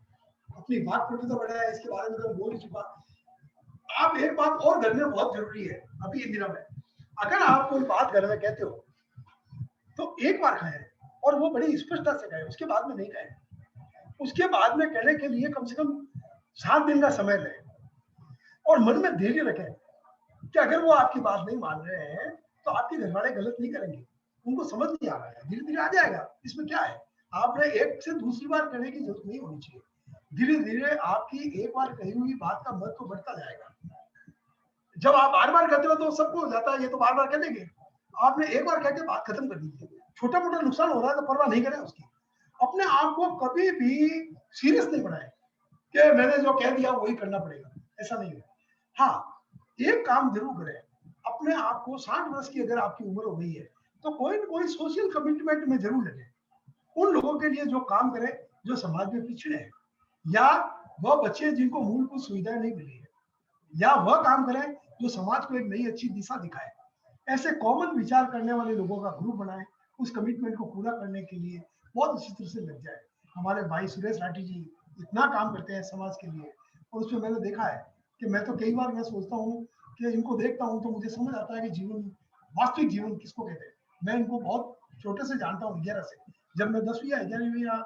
अपनी बात पर तो बढ़ाया, इसके बारे में तो बोल ही चुका। आप एक बात और घर में बहुत जरूरी है अभी इन दिनों में, अगर आप कोई बात घर में कहते हो तो एक बार कहें और वो बड़ी स्पष्टता से कहें, उसके बाद में नहीं कहें। उसके बाद में कहने के लिए कम से कम 7 दिन का समय लें और मन में धैर्य रखें कि अगर वो आपकी बात नहीं मान रहे हैं तो आपके घर वाले गलत नहीं करेंगे, उनको समझ नहीं आ रहा है, धीरे धीरे आ जाएगा। इसमें क्या है, आपने एक से दूसरी बार कहने की जरूरत नहीं होनी चाहिए। धीरे धीरे आपकी एक बार कही हुई बात का महत्व बढ़ता जाएगा। जब आप बार बार कहते हो तो सबको हो जाता है ये तो बार बार कह देंगे। आपने एक बार कह के बात खत्म कर दी थी। छोटा मोटा नुकसान हो रहा है तो परवाह नहीं करें उसकी। अपने आप को कभी भी सीरियस नहीं बनाए कि मैंने जो कह दिया वही करना पड़ेगा, ऐसा नहीं है। हाँ, एक काम जरूर करें, अपने आप को 60 वर्ष की अगर आपकी उम्र हो गई है तो कोई न कोई सोशल कमिटमेंट में जरूर लगे। उन लोगों के लिए जो काम करें जो समाज में पिछड़े हैं, या वह बच्चे जिनको मूलभूत सुविधाएं नहीं मिली है, या वह काम करें जो समाज को एक नई अच्छी दिशा दिखाए। ऐसे कॉमन विचार करने वाले लोगों का ग्रुप बनाएं, उस कमिटमेंट को पूरा करने के लिए बहुत अच्छी तरह से लग जाए। हमारे भाई सुरेश राठी जी इतना काम करते हैं समाज के लिए, और उसमें मैंने देखा है कि मैं तो कई बार मैं सोचता हूँ कि इनको देखता हूँ तो मुझे समझ आता है कि जीवन, वास्तविक जीवन किसको कहते हैं। मैं इनको बहुत छोटे से जानता हूँ, 11 से, जब मैं 10वीं या 11वीं या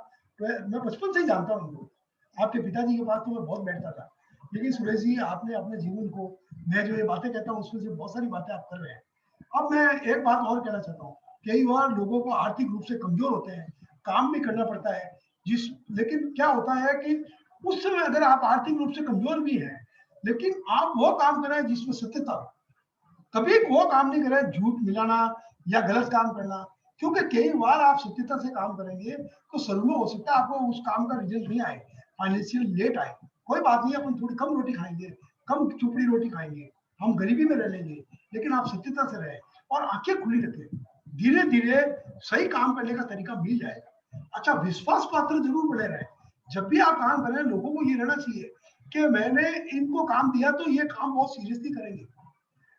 मैं बचपन से ही जानता हूँ इनको। आपके पिताजी के पास तो मैं बहुत बैठता था, लेकिन सुरेश जी आपने अपने जीवन को, मैं जो ये बातें कहता हूँ उसमें से बहुत सारी बातें आप कर रहे हैं। अब मैं एक बात और कहना चाहता हूँ, कई बार लोगों को आर्थिक रूप से कमजोर होते हैं, काम भी करना पड़ता है लेकिन क्या होता है कि उस समय अगर आप आर्थिक रूप से कमजोर भी हैं, लेकिन आप वो काम करें जिसमें सत्यता हो। कभी वो काम नहीं करें झूठ मिलाना या गलत काम करना, क्योंकि कई बार आप सत्यता से काम करेंगे तो सर्वो हो सकता है आपको उस काम का रिजल्ट नहीं आए, फाइनेंशियल लेट आए। कोई बात नहीं, अपन थोड़ी कम रोटी खाएंगे, कम चुपड़ी रोटी खाएंगे, हम गरीबी में रह लेंगे, लेकिन आप सत्यता से रहे और आंखें खुली रखें। धीरे धीरे सही काम करने का तरीका मिल जाएगा। अच्छा, विश्वास पात्र जरूर बने रहे। जब भी आप काम करें लोगों को ये रहना चाहिए कि मैंने इनको काम दिया तो ये काम बहुत सीरियसली करेंगे।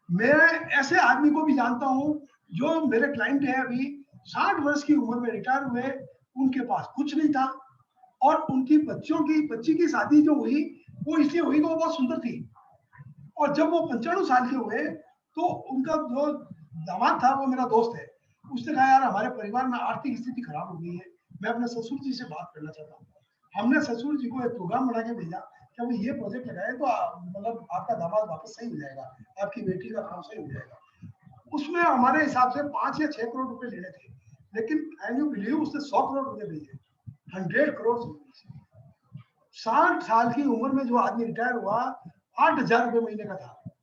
मैं ऐसे आदमी को भी जानता हूँ जो मेरे क्लाइंट है, अभी 60 वर्ष की उम्र में रिटायर हुए, उनके पास कुछ नहीं था और उनकी बच्ची की शादी जो हुई वो इसलिए हुई कि वो बहुत सुंदर थी। और जब वो 95 साल के हुए तो उनका जो दामाद था वो मेरा दोस्त है, उसने कहा यार हमारे परिवार में आर्थिक स्थिति खराब हो गई है, मैं अपने ससुर जी से बात करना चाहता हूँ। हमने ससुर जी को एक प्रोग्राम बना के भेजा कि वो ये प्रोजेक्ट लगाए तो मतलब आपका दामाद वापस सही हो जाएगा, आपकी बेटी का काम सही हो जाएगा। उसमें हमारे हिसाब से 5 या 6 करोड़ रुपए लेने थे, लेकिन कैन यू बिलीव उसने 100 करोड़ रुपए भेजे, 100 करोड़। 60 साल की उम्र में जो आदमी रिटायर हुआ 8,000 रुपए महीने का था,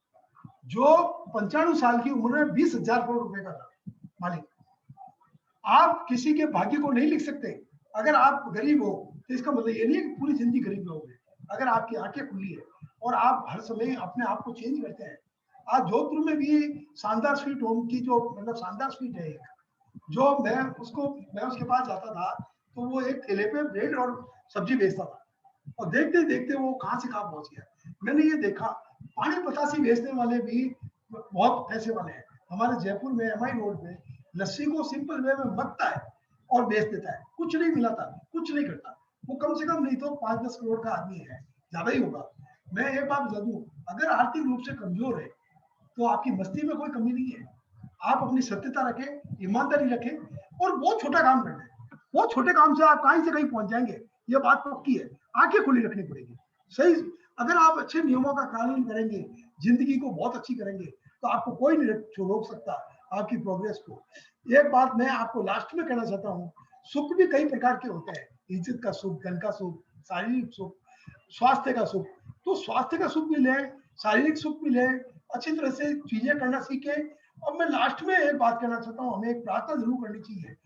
जो 95 साल की उम्र में 20,000 करोड़ रुपए का था मालिक। आप किसी के भाग्य को नहीं लिख सकते। अगर आप गरीब हो तो इसका मतलब ये नहीं है कि पूरी जिंदगी गरीब रहोगे। अगर आपकी आंखें खुली है और आप हर समय अपने आप को चेंज करते हैं। आज जोधपुर में भी शानदार स्वीट होम की जो मतलब शानदार स्वीट है, जो मैं उसके पास जाता था तो वो एक ठेले पे ब्रेड और सब्जी बेचता था, और देखते देखते वो कहां से कहां पहुंच गया। मैंने ये देखा पानी पतासी बेचने वाले भी बहुत पैसे वाले हैं। हमारे जयपुर में MI रोड पे लस्सी को सिंपल वे में मथता है और बेच देता है, कुछ नहीं मिलाता, कुछ नहीं करता। वो कम से कम नहीं तो 5-10 करोड़ का आदमी है, ज्यादा ही होगा। मैं एक बात बता दूं, अगर आर्थिक रूप से कमजोर है तो आपकी मस्ती में कोई कमी नहीं है। आप अपनी सत्यता रखें, ईमानदारी रखें और बहुत छोटा काम करना है। बहुत छोटे काम से आप कहीं से कहीं पहुंच जाएंगे, ये बात पक्की है। आंखें खुली रखनी पड़ेगी। सही, अगर आप अच्छे नियमों का पालन करेंगे, जिंदगी को बहुत अच्छी करेंगे, तो आपको कोई नहीं रोक सकता आपकी प्रोग्रेस को। एक बात मैं आपको लास्ट में कहना चाहता हूँ, सुख भी कई प्रकार के होते हैं। इज्जत का सुख, धन का सुख, शारीरिक सुख, स्वास्थ्य का सुख। तो स्वास्थ्य का सुख भी ले, शारीरिक सुख भी ले, अच्छी तरह से चीजें करना सीखे। और मैं लास्ट में एक बात कहना चाहता हूँ, हमें एक प्रार्थना जरूर करनी चाहिए।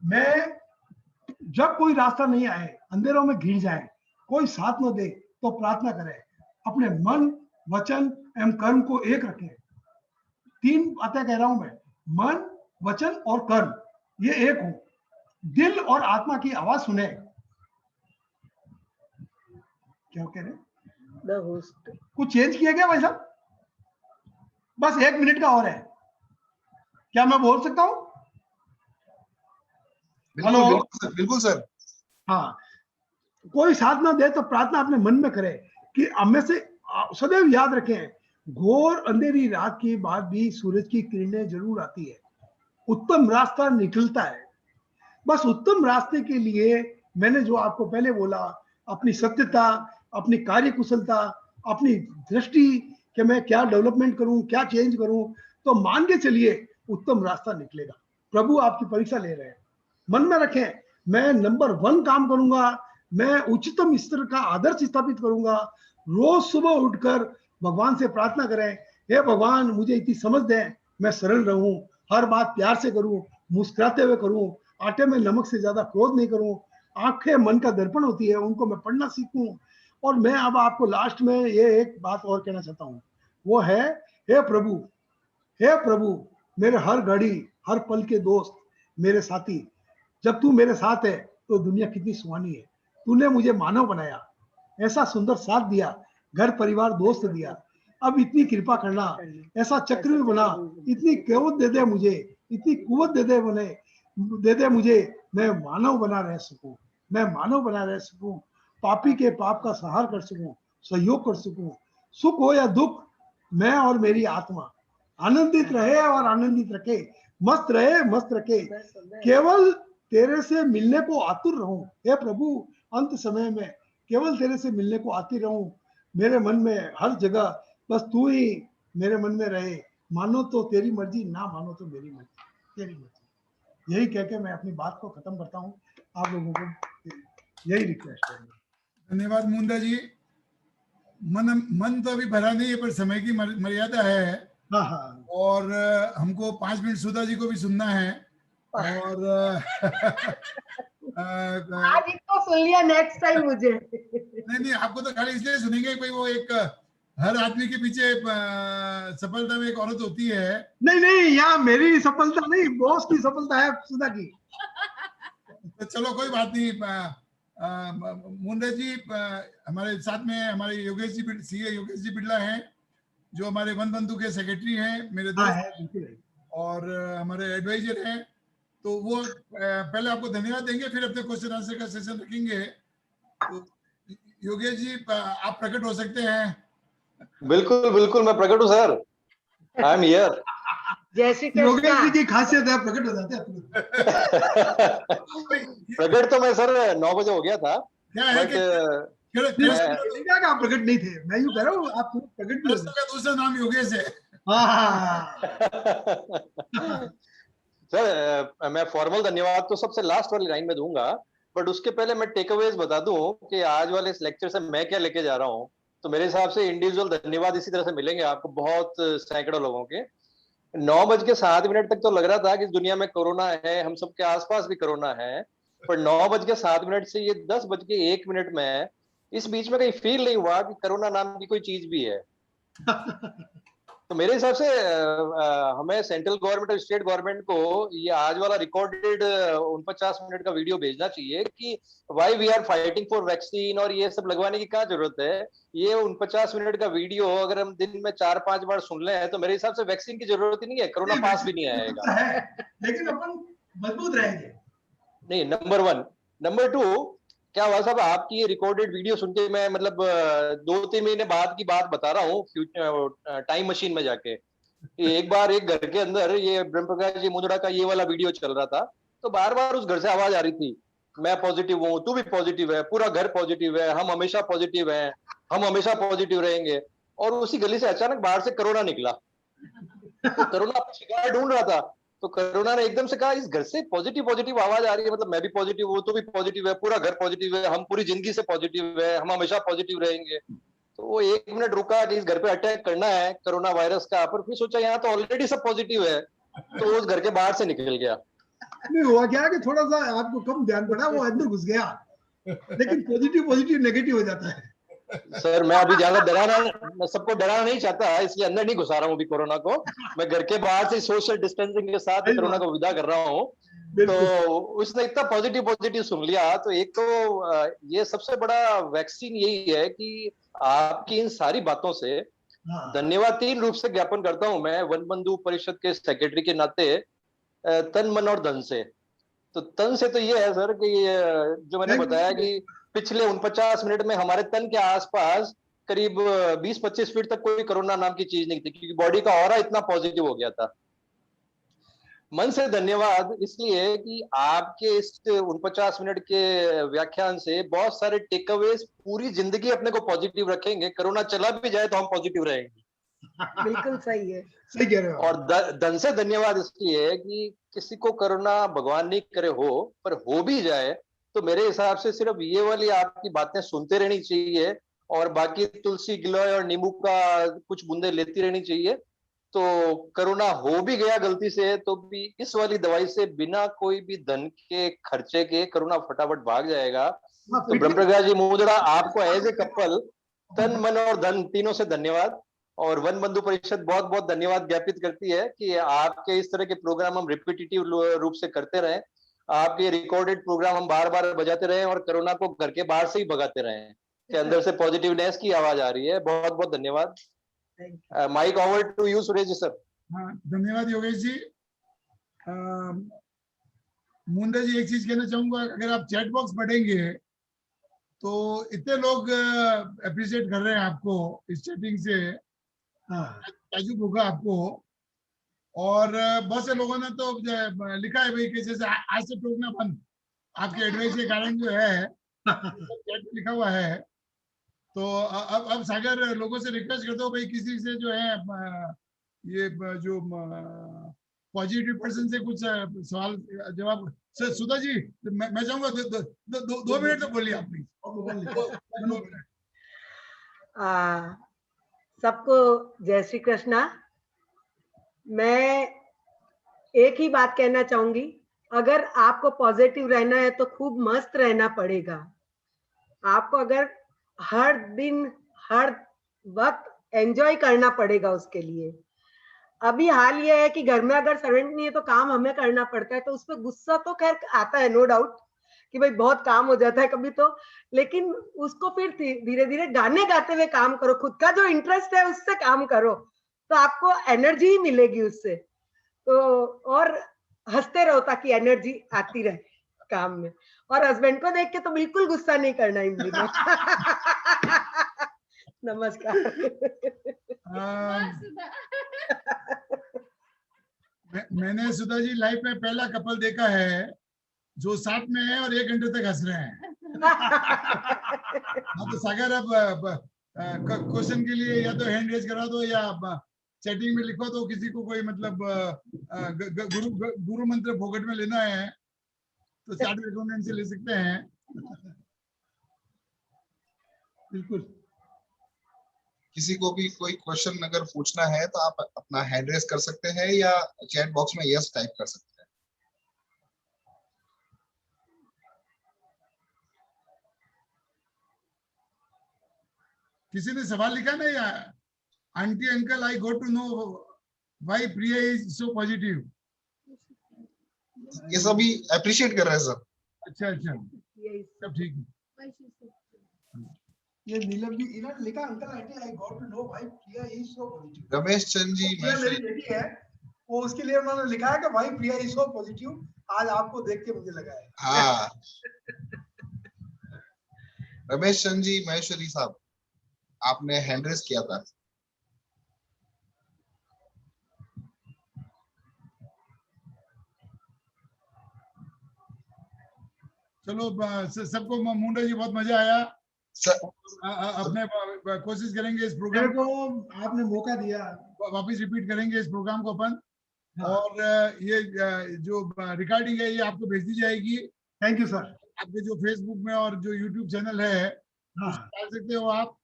मैं जब कोई रास्ता नहीं आए, अंधेरों में घिर जाए, कोई साथ न दे तो प्रार्थना करें, अपने मन, वचन एवं कर्म को एक रखें। 3 बातें कह रहा हूं मैं, मन, वचन और कर्म ये एक हो। दिल और आत्मा की आवाज सुने। क्या कह रहे हैं? The host. कुछ चेंज किया गया भाई साहब? बस 1 मिनट का और है, क्या मैं बोल सकता हूं? बिल्कुल हेलो? बिल्कुल सर, बिल्कुल सर। हाँ, कोई साथ ना दे तो प्रार्थना अपने मन में करे कि हम में से सदैव याद रखें, घोर अंधेरी रात के बाद भी सूरज की किरणें जरूर आती है, उत्तम रास्ता निकलता है। बस उत्तम रास्ते के लिए मैंने जो आपको पहले बोला, अपनी सत्यता, अपनी कार्य कुशलता, अपनी दृष्टि कि मैं क्या डेवलपमेंट करूं, क्या चेंज करूं, तो मान के चलिए उत्तम रास्ता निकलेगा। प्रभु आपकी परीक्षा ले रहे हैं। मन में रखें, मैं नंबर 1 काम करूंगा, मैं उच्चतम स्तर का आदर्श स्थापित करूंगा। रोज सुबह उठकर भगवान से प्रार्थना करें, हे भगवान मुझे इतनी समझ दें, मैं सरल रहूं, हर बात प्यार से करूं, मुस्कुराते हुए करूं, आटे में नमक से ज्यादा क्रोध नहीं करूं, आंखें मन का दर्पण होती है, उनको मैं पढ़ना सीखूं। और मैं अब आपको लास्ट में ये एक बात और कहना चाहता हूं, वो है, हे प्रभु मेरे हर घड़ी हर पल के दोस्त, मेरे साथी, जब तू मेरे साथ है तो दुनिया कितनी सुहानी है। तूने मुझे मानव बनाया, ऐसा सुंदर साथ दिया, घर परिवार दोस्त दिया, अब इतनी कृपा करना, ऐसा चक्र भी बना, इतनी कुवत दे दे मुझे, इतनी कुवत दे दे मुझे, मैं मानव बना रह सकूं, मैं मानव बना रह सकूं, पापी के पाप का सहार कर सकूं, सहयोग कर सकूं, सुख हो या दुख, मैं और मेरी आत्मा आनंदित रहे और आनंदित रखे, मस्त रहे मस्त रखे, केवल तेरे से मिलने को आतुर रहूं। हे प्रभु, अंत समय में केवल तेरे से मिलने को आती रहूं, मेरे मन में हर जगह बस तू ही मेरे मन में रहे, मानो तो तेरी मर्जी, ना मानो तो मेरी मर्जी, तेरी मर्जी। यही कह के मैं अपनी बात को खत्म करता हूं। आप लोगों को यही रिक्वेस्ट है। धन्यवाद मुंडा जी। मन तो अभी भरा नहीं है, पर समय की मर्यादा है। हाँ हाँ, और हमको 5 मिनट सुधा जी को भी सुनना है। और आज इनको सुन लिया, नेक्स्ट टाइम मुझे नहीं, आपको तो खाली इसलिए सुनेंगे, कोई वो एक हर आदमी के पीछे सफलता में एक औरत होती है। नहीं, यहाँ मेरी सफलता नहीं, बॉस की सफलता है, सुधा की। तो चलो कोई बात नहीं। मुंडा जी हमारे साथ में हमारे योगेश जी बिड़ला हैं, जो हमारे वन बंधु के सेक्रेटरी हैं, मेरे दोस्त और हमारे एडवाइजर हैं। तो वो पहले आपको धन्यवाद देंगे, फिर अपने क्वेश्चन आंसर का सेशन रखेंगे। तो योगेश जी आप प्रकट हो सकते हैं। बिल्कुल मैं प्रकट हूँ सर, आई एम हियर। जय श्री योगेश जी कृष्ण। की खासियत है, प्रकट हो जाते हैं। प्रकट तो मैं सर 9 बजे हो गया था, क्या है कि आप प्रकट नहीं थे, मैं यूं कह रहा हूँ आप प्रकट भी हो का दूसरा नाम योगेश है। सर मैं फॉर्मल धन्यवाद तो सबसे लास्ट वाली लाइन में दूंगा, बट उसके पहले मैं टेक अवेज बता दूं कि आज वाले इस लेक्चर से मैं क्या लेके जा रहा हूँ। तो मेरे हिसाब से इंडिविजुअल धन्यवाद इसी तरह से मिलेंगे आपको, बहुत सैकड़ों लोगों के। 9:07 तक तो लग रहा था कि इस दुनिया में कोरोना है, हम सबके आसपास भी कोरोना है, पर 9:07 से ये 10:01 में इस बीच में कहीं फील नहीं हुआ कि कोरोना नाम की कोई चीज भी है। तो मेरे हिसाब से हमें सेंट्रल गवर्नमेंट और स्टेट गवर्नमेंट को ये आज वाला रिकॉर्डेड 49 मिनट का वीडियो भेजना चाहिए कि why we are fighting for vaccine, और ये सब लगवाने की क्या जरूरत है। ये 49 मिनट का वीडियो अगर हम दिन में 4-5 बार सुन लें तो मेरे हिसाब से वैक्सीन की जरूरत ही नहीं है, कोरोना पास भी नहीं आएगा। लेकिन अपन मजबूत रहेंगे। नहीं, नंबर 1। नंबर 2, क्या हुआ साहब, आपकी ये रिकॉर्डेड वीडियो सुन के मैं मतलब 2-3 महीने बाद की बात बता रहा हूँ, टाइम मशीन में जाके एक बार एक घर के अंदर ये ब्रह्म प्रकाश जी मुंदड़ा का ये वाला वीडियो चल रहा था, तो बार बार उस घर से आवाज आ रही थी, मैं पॉजिटिव हूँ, तू भी पॉजिटिव है, पूरा घर पॉजिटिव है, हम हमेशा पॉजिटिव हैं, हम हमेशा पॉजिटिव रहेंगे। और उसी गली से अचानक बाहर से कोरोना निकला। तो कोरोना अपनी शिकार ढूंढ रहा था, तो कोरोना ने एकदम से कहा इस घर से पॉजिटिव आवाज आ रही है, मतलब मैं भी पॉजिटिव हूँ, तो भी पॉजिटिव है, पूरा घर पॉजिटिव है, हम पूरी जिंदगी से पॉजिटिव है, हम हमेशा पॉजिटिव रहेंगे। तो वो 1 मिनट रुका कि इस घर पे अटैक करना है कोरोना वायरस का, पर फिर सोचा यहाँ तो ऑलरेडी सब पॉजिटिव है, तो उस घर के बाहर से निकल गया। नहीं हुआ क्या कि थोड़ा सा आपको कम ध्यान पड़ा, वो अंदर घुस गया, लेकिन पॉजिटिव नेगेटिव हो जाता है। सर मैं अभी ज्यादा मैं सबको डराना नहीं चाहता, इसलिए अंदर नहीं घुसा रहा हूँ अभी कोरोना को। मैं घर के बाहर से सोशल डिस्टेंसिंग के साथ सही कोरोना बात। को विदा कर रहा हूँ। बिल्कुल। तो उसने इतना पॉजिटिव सुन लिया। तो एक तो ये सबसे बड़ा वैक्सीन यही है कि आपकी इन सारी बातों से हाँ, धन्यवाद 3 रूप से ज्ञापन करता हूं मैं वन बंधु परिषद के सेक्रेटरी के नाते, तन मन और धन से। तो तन से तो ये है सर कि जो मैंने Thank you. बताया कि पिछले 49 मिनट में हमारे तन के आसपास करीब 20-25 फीट तक कोई कोरोना नाम की चीज नहीं थी, क्योंकि बॉडी का ऑरा इतना पॉजिटिव हो गया था। मन से धन्यवाद इसलिए कि आपके इस 49 मिनट के व्याख्यान से बहुत सारे टेकअवेज पूरी जिंदगी अपने को पॉजिटिव रखेंगे। कोरोना चला भी जाए तो हम पॉजिटिव रहेंगे। बिल्कुल सही है। सही कह रहे हो। और धन से धन्यवाद इसलिए कि किसी को कोरोना भगवान नहीं करे हो, पर हो भी जाए तो मेरे हिसाब से सिर्फ ये वाली आपकी बातें सुनते रहनी चाहिए और बाकी तुलसी गिलोय और नींबू का कुछ बूंदे लेती रहनी चाहिए। तो कोरोना हो भी गया गलती से तो भी इस वाली दवाई से बिना कोई भी धन के खर्चे के कोरोना फटाफट भाग जाएगा। तो ब्रह्म प्रकाश जी मुद्रा आपको एज ए कपल तन मन और धन तीनों से धन्यवाद। और वन बंधु परिषद बहुत बहुत धन्यवाद ज्ञापित करती है कि आपके इस तरह के प्रोग्राम हम रिपीटेटिव रूप से करते रहें, आपके रिकॉर्डेड प्रोग्राम हम बार बार बजाते रहें और कोरोना को घर के बाहर से ही भगाते रहें कि अंदर से पॉजिटिवनेस की आवाज आ रही है। बहुत बहुत धन्यवाद। Mic over to you Suresh ji sir. हाँ, धन्यवाद योगेश जी। मुंडा जी, एक चीज कहना चाहूंगा, अगर आप चैट बॉक्स पढ़ेंगे तो इतने लोग अप्रिशिएट कर रहे हैं आपको इस चैटिंग से, ताजुब होगा आपको। और बहुत से लोगों ने तो लिखा है भाई कि जैसे आज से टोकना बंद, आपके एडवाइस के कारण जो है चैट में लिखा हुआ है। तो अब सागर लोगों से रिक्वेस्ट करता हूँ भाई, किसी से जो है ये जो पॉजिटिव पर्सन से कुछ सवाल जवाब। सर सुधा जी, मैं चाहूंगा 2 मिनट तो बोलिए आप प्लीज। 2 मिनट। सबको जय श्री कृष्णा। मैं एक ही बात कहना चाहूंगी, अगर आपको पॉजिटिव रहना है तो खूब मस्त रहना पड़ेगा। आपको अगर हर दिन हर वक्त एंजॉय करना पड़ेगा उसके लिए। अभी हाल ये है कि घर में अगर सर्वेंट नहीं है तो काम हमें करना पड़ता है, तो उस पर गुस्सा तो खैर आता है, नो डाउट कि भाई बहुत काम हो जाता है कभी तो, लेकिन उसको फिर धीरे धीरे गाने गाते हुए काम करो। खुद का जो इंटरेस्ट है उससे काम करो तो आपको एनर्जी ही मिलेगी उससे। तो और हंसते रहो ताकि एनर्जी आती रहे काम में। और हस्बैंड को देख के तो बिल्कुल गुस्सा नहीं करना इन दिनों। नमस्कार। मैंने सुधा जी लाइफ में पहला कपल देखा है जो साथ में है और 1 घंटे तक हंस रहे हैं। हाँ, तो सागर अब क्वेश्चन के लिए या तो हैंड रेज करा दो या चैटिंग में लिखो, तो किसी को कोई मतलब गुरु मंत्र फोकट में लेना है तो चार्ट अकाउंटेंट से ले सकते हैं। बिल्कुल। किसी को भी कोई क्वेश्चन अगर पूछना है तो आप अपना हैंड रेज कर सकते हैं या चैट बॉक्स में यस टाइप कर सकते हैं। किसी ने सवाल लिखा ना, या aunty uncle I go to know why Priya is so positive. ये सभी अप्रिशिएट कर रहे हैं सर। अच्छा अच्छा, सब ठीक है। ये नीलम भी इन्होंने लिखा, uncle aunty I got to know why Priya is so positive. Ramesh Chand ji, Priya मेरी बेटी है, वो उसके लिए उन्होंने लिखा है कि भाई प्रिया इज सो पॉजिटिव। आज आपको देख के मुझे लगा है। हाँ रमेश चंद जी, महेश्वरी साहब, आपने हैंड रेज किया था। चलो सबको मुंडा जी बहुत मजा आया। सर अपने कोशिश करेंगे इस प्रोग्राम को, आपने मौका दिया, वापस रिपीट करेंगे इस प्रोग्राम को अपन। और ये जो रिकॉर्डिंग है ये आपको भेज दी जाएगी। Thank you sir. आपके जो फेसबुक में और जो यूट्यूब चैनल है डाल सकते हो आप।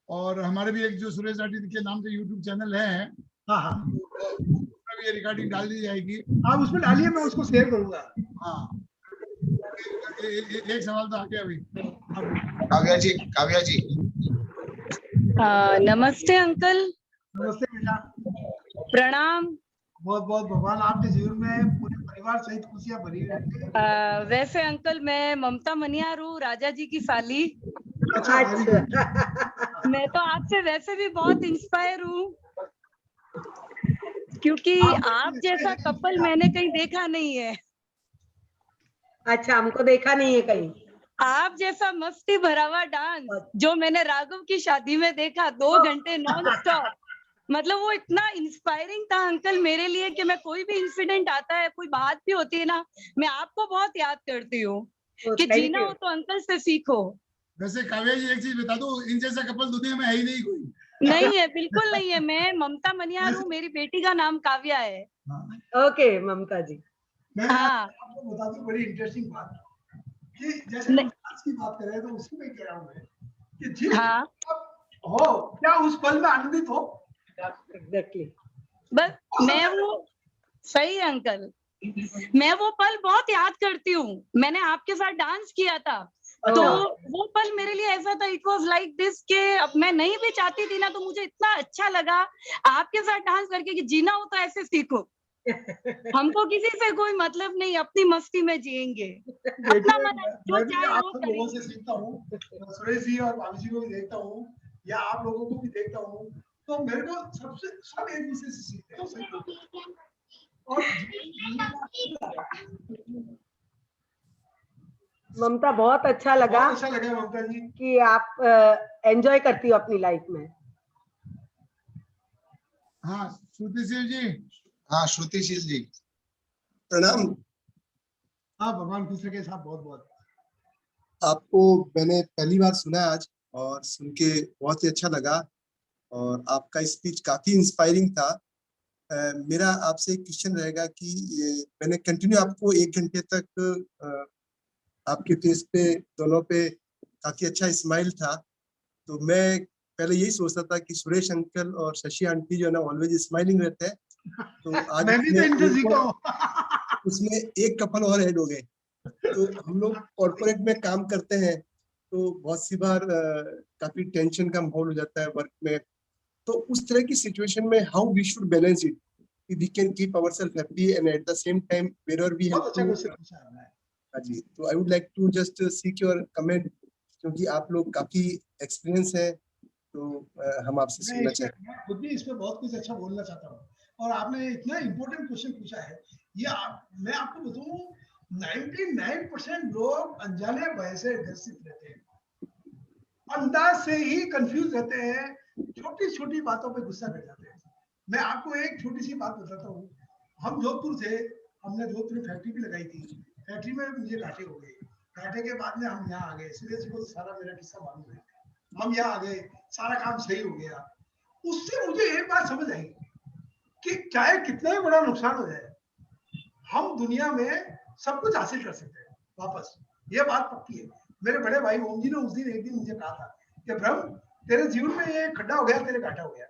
और हमारे भी एक जो सुरेश राठी के नाम से यूट्यूब चैनल है, उसमें भी ये रिकॉर्डिंग डाल दी जाएगी। आप उसमें डालिए, मैं उसको शेयर करूंगा। हाँ, एक सवाल तो आगे अभी। काव्या जी नमस्ते अंकल। नमस्ते बेटा। प्रणाम। बहुत बहुत भगवान आपके जीवन में पूरे परिवार सहित खुशियां भरी रखे। वैसे अंकल मैं ममता मनियार हूँ, राजा जी की साली। अच्छा मैं तो आपसे वैसे भी बहुत इंस्पायर हूँ, क्योंकि आप जैसा कपल मैंने कहीं देखा नहीं है। अच्छा, हमको देखा नहीं है कहीं। आप जैसा मस्ती भरा हुआ डांस जो मैंने राघव की शादी में देखा, 2 घंटे नॉन स्टॉप, मतलब वो इतना इंस्पायरिंग था अंकल मेरे लिए कि मैं कोई भी इंसिडेंट आता है, कोई बात भी होती है ना, मैं आपको बहुत याद करती हूँ कि जीना हो तो अंकल से सीखो। वैसे काव्या जी एक चीज बता दो, इन जैसा कपल दुनिया में है ही नहीं कोई। नहीं है, बिल्कुल नहीं है। मैं ममता मनियार हूँ, मेरी बेटी का नाम काव्या है। ओके ममता जी। मैं आपको बता दूं बड़ी इंटरेस्टिंग बात कि जैसे हम डांस की बात कर रहे हैं तो उसी में कह रहा हूँ मैं कि जिस हो क्या उस पल में आनंदित हो। एग्जैक्टली। बस मैं वो सही है अंकल, मैं वो पल बहुत याद करती हूँ। मैंने आपके साथ डांस किया था तो वो पल मेरे लिए ऐसा था, इट वाज लाइक दिस के अब मैं नहीं भी चाहती थी ना तो मुझे इतना अच्छा लगा आपके साथ डांस करके कि जीना हो तो ऐसे सीखो। हमको किसी से कोई मतलब नहीं, अपनी मस्ती में जिएंगे, अपना मन जो चाहे वो आप लोगों से सीखता हूँ, सुरेश जी और भाभी जी को भी देखता हूँ या आप लोगों को भी देखता हूँ, तो मेरे को सबसे सब एक दूसरे से सीखते हैं। और ममता बहुत अच्छा लगा ममता जी कि आप एंजॉय करती हो अपनी लाइफ में। हाँ श्रुतिशील जी। हाँ श्रुतिशील जी प्रणाम। हाँ भगवान खुश रखे साहब। बहुत बहुत आपको मैंने पहली बार सुना आज और सुन के बहुत ही अच्छा लगा और आपका स्पीच काफी इंस्पायरिंग था। मेरा आपसे एक क्वेश्चन रहेगा कि मैंने कंटिन्यू आपको 1 घंटे तक आपके फेस पे दोनों पे काफी अच्छा स्माइल था, तो मैं पहले यही सोचता था कि सुरेश अंकल और शशि आंटी जो है ना ऑलवेज स्माइलिंग रहते हैं, तो आज मैं भी तो इनसे सीखा हूं। उसमें एक कपल और ऐड हो गए। तो हम लोग कॉर्पोरेट में काम करते हैं तो बहुत सी बार काफी टेंशन का माहौल हो जाता है वर्क में, तो उस तरह की सिचुएशन में how we should balance it, we can keep ourselves happy and at the same time where we have to. जी, तो I would like to just seek your comment, क्योंकि आप लोग काफी एक्सपीरियंस है तो हम आपसे सुनना चाहते हैं। मैं खुद भी इसमें बहुत कुछ अच्छा बोलना चाहता हूँ और आपने इतना इम्पोर्टेंट क्वेश्चन पूछा है। ये मैं आपको बताऊं 99% लोग अनजाने भय से ग्रसित रहते हैं, अंदाज से ही कंफ्यूज रहते हैं, छोटी छोटी बातों पे गुस्सा कर जाते हैं। मैं आपको एक छोटी सी बात बताता हूँ। हम जोधपुर थे, हमने जोधपुर में फैक्ट्री भी लगाई थी, फैक्ट्री में मुझे घाटे हो गए। घाटे के बाद में हम यहाँ आ गए, सीधे सीधे सारा मेरा किस्सा मालूम है। हम यहाँ आ गए, सारा काम सही हो गया। उससे मुझे एक बात समझ आई कि चाहे कितना ही बड़ा नुकसान हो जाए, हम दुनिया में सब कुछ हासिल कर सकते हैं वापस। ये बात पक्की है। मेरे बड़े भाई ओम जी ने उस दिन एक दिन मुझे कहा था कि ब्रह्म तेरे जीवन में ये खड्डा हो गया, तेरे घाटा हो गया,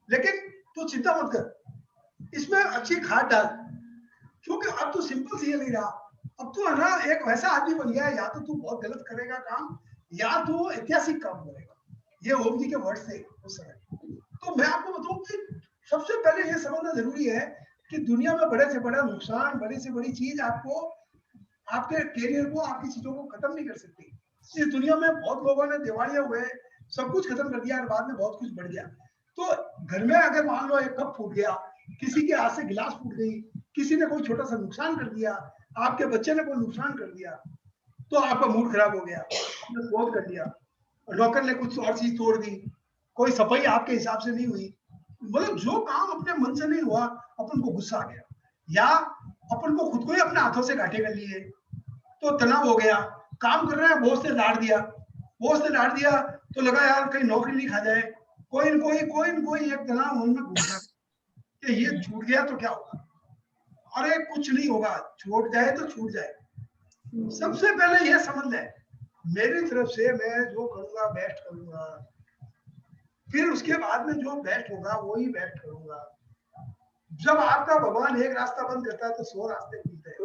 लेकिन तू चिंता मत कर, इसमें अच्छी खाद डाल, क्योंकि अब तू सिंपल सी नहीं रहा, अब तू है ना एक वैसा आदमी बन गया है, या तो तू बहुत गलत करेगा काम या तू ऐतिहासिक काम करेगा। ये ओम जी के वर्ड थे उस समय। तो मैं आपको बताऊं कि सबसे पहले ये समझना जरूरी है कि दुनिया में बड़े से बड़ा नुकसान, बड़ी से बड़ी चीज आपको आपके करियर को, आपकी चीजों को खत्म नहीं कर सकती। इस दुनिया में बहुत लोगों ने दिवालिया हुए सब कुछ खत्म कर दिया और बाद में बहुत कुछ बढ़ गया। तो घर में अगर मान लो एक कप फूट गया, किसी के हाथ से गिलास फूट गई, किसी ने कोई छोटा सा नुकसान कर दिया, आपके बच्चे ने कोई नुकसान कर दिया, तो आपका मूड खराब हो गया, आपने क्रोध कर दिया, नौकर ने कुछ और चीज तोड़ दी, कोई सफाई आपके हिसाब से नहीं हुई, मतलब जो काम अपने मन से नहीं हुआ अपन को गुस्सा आ गया, या अपन को खुद को ही अपने हाथों से घाटे कर लिए तो तनाव हो गया। काम कर रहे हैं, बॉस ने डांट दिया तो लगा यार कहीं नौकरी नहीं खा जाए, कोई न कोई एक तनाव मन में घूम रहा कि ये छूट गया तो क्या होगा। अरे कुछ नहीं होगा, छूट जाए तो छूट जाए। सबसे पहले ये समझ ले, मेरी तरफ से मैं जो करूंगा बेस्ट करूंगा, फिर उसके बाद में जो बेस्ट होगा वो ही बेस्ट करूंगा। जब आपका भगवान एक रास्ता बंद करता है तो 100 रास्ते खुलते हैं।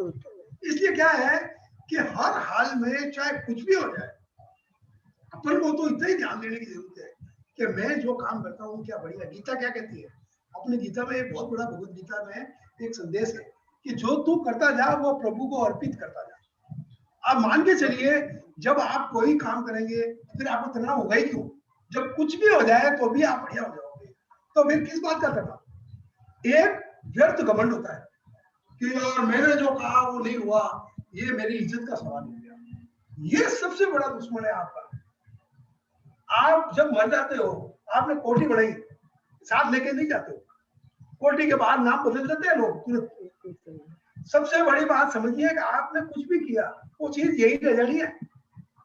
इसलिए क्या है कि हर हाल में चाहे कुछ भी हो जाए, अपन को तो इतना ही ध्यान देने की जरूरत है कि मैं जो काम करता हूँ क्या बढ़िया। गीता क्या कहती है? अपनी गीता में एक बहुत बड़ा, भगवत गीता में एक संदेश है कि जो तू करता जा वो प्रभु को अर्पित करता जा। आप मान के चलिए, जब आप कोई काम करेंगे फिर आपको तनाव होगा ही क्यों? जब कुछ भी हो जाए तो भी आप बढ़िया हो जाओगे, तो फिर किस बात का तनाव? एक व्यर्थ घमंड होता है कि यार मैंने जो कहा वो नहीं हुआ, ये मेरी इज्जत का सवाल हो गया। ये सबसे बड़ा दुश्मन है आपका। आप जब मर जाते हो, आपने कोठी बढ़ाई, साथ लेके नहीं जाते हो, कोठी के बाद नाम बदल देते हैं लोग तुरंत। सबसे बड़ी बात समझिए कि आपने कुछ भी किया वो चीज यही रह जानी है।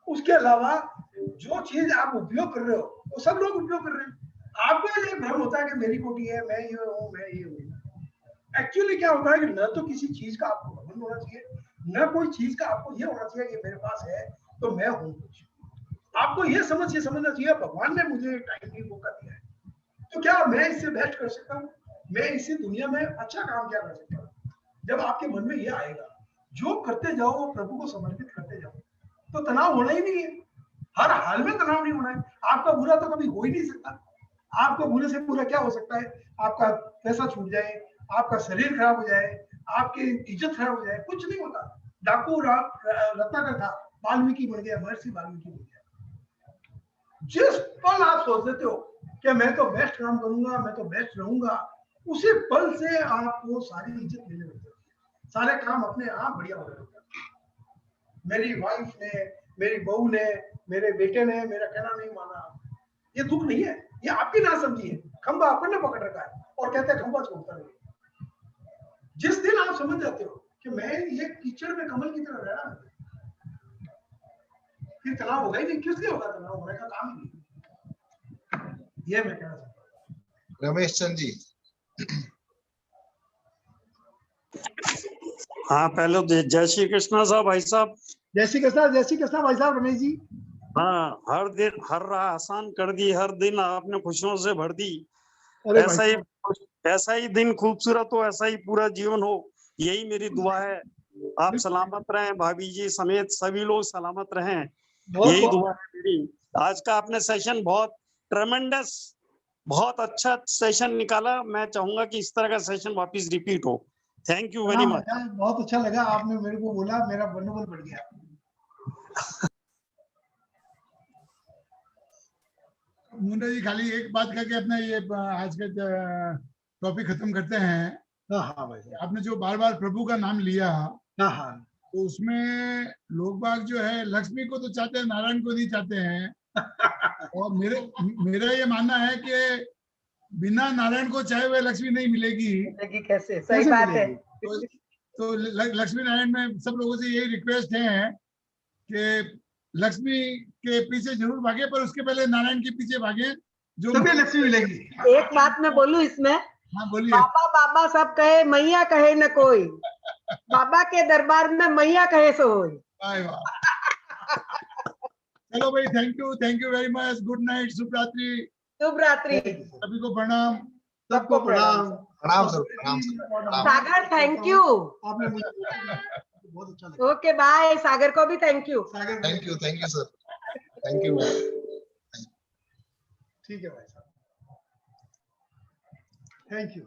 उसके अलावा जो चीज आप उपयोग कर रहे हो वो सब लोग उपयोग कर रहे हैं। आपको ये भ्रम होता है कि मेरी कोठी है, मैं ये हूँ, मैं ये हूँ। एक्चुअली क्या होता है कि न तो किसी चीज का आपको घमंड होना चाहिए, न कोई चीज का आपको ये होना चाहिए कि मेरे पास है तो मैं हूँ कुछ। आपको ये समझना चाहिए भगवान ने मुझे टाइम की मौका दिया है, तो क्या मैं इससे बेस्ट कर सकता हूँ, मैं इसी दुनिया में अच्छा काम क्या कर सकता हूँ। जब आपके मन में ये आएगा, जो करते जाओ वो प्रभु को समर्पित करते जाओ, तो तनाव होना ही नहीं है। हर हाल में तनाव नहीं होना है। आपका बुरा तो कभी हो ही नहीं सकता। आपको बुरे से बुरा क्या हो सकता है? आपका पैसा छूट जाए, आपका शरीर खराब हो जाए, आपकी इज्जत खराब हो जाए, कुछ नहीं होता। डाकू रत्नाकर था, वाल्मीकि बन गया, महर्षि वाल्मीकि बन गया। जिस पल आप सोच देते हो कि मैं तो बेस्ट काम करूंगा, मैं तो बेस्ट रहूंगा, उसी पल से आपको सारी इज्जत मिलने लगती है, सारे काम अपने आप बढ़िया हो जाते हैं। मेरी वाइफ ने, मेरी बहू ने, मेरे बेटे ने मेरा कहना नहीं माना, ये दुख नहीं है, ये आपकी ना समझिए। खंबा अपन ने पकड़ रखा है और कहते हैं खंबा छोड़ता नहीं। जिस दिन आप समझ जाते हो कि मैं ये कीचड़ में कमल की तरह रह रहा हूं, फिर तनाव होगा ही नहीं। किस लिए होगा तनाव? होने का काम ही नहीं। ये मैं कहना चाहता हूँ। रमेश चंद जी। हाँ, पहले तो जय श्री कृष्णा साहब, भाई साहब। जय श्री कृष्णा भाई साहब। रमेश जी, हाँ, हर दिन हर राह आसान कर दी, हर दिन आपने खुशियों से भर दी। ऐसा ही दिन खूबसूरत हो, ऐसा ही पूरा जीवन हो, यही मेरी दुआ है। आप सलामत रहें, भाभी जी समेत सभी लोग सलामत रहें, यही दुआ है मेरी। आज का आपने सेशन बहुत ट्रेमेंडस, बहुत अच्छा सेशन निकाला। मैं चाहूंगा कि इस तरह का सेशन वापस रिपीट हो। Thank you very much. बहुत अच्छा लगा, आपने मेरे को बोला, मेरा मनोबल बढ़ गया। मुंडा जी, खाली एक बात करके अपना ये आज का टॉपिक खत्म करते हैं। हाँ भाई, आपने जो बार बार प्रभु का नाम लिया, हाँ, तो उसमें लोग बाग जो है लक्ष्मी को तो चाहते हैं, नारायण को नहीं चाहते हैं। और मेरा ये मानना है कि बिना नारायण को चाहे हुए लक्ष्मी नहीं मिलेगी। कैसे? सही बात है। तो लक्ष्मी नारायण में सब लोगों से यही रिक्वेस्ट है कि लक्ष्मी के पीछे जरूर भागे, पर उसके पहले नारायण के पीछे भागे, जो तभी लक्ष्मी मिलेगी। एक बात मैं बोलूं इसमें? हाँ बोलिए। बाबा बाबा सब कहे, मैया कहे न कोई, बाबा के दरबार में मैया कहे सो होई। चलो भाई, thank you very much. Good night, शुभ रात्रि। शुभ रात्रि, सभी को प्रणाम। सबको प्रणाम। प्रणाम सर, प्रणाम सर। Sagar thank you. आपने मुझे बहुत अच्छा लगा। Okay bye. सागर को भी thank you. Thank you sir, thank you. ठीक है भाई साहब, थैंक यू।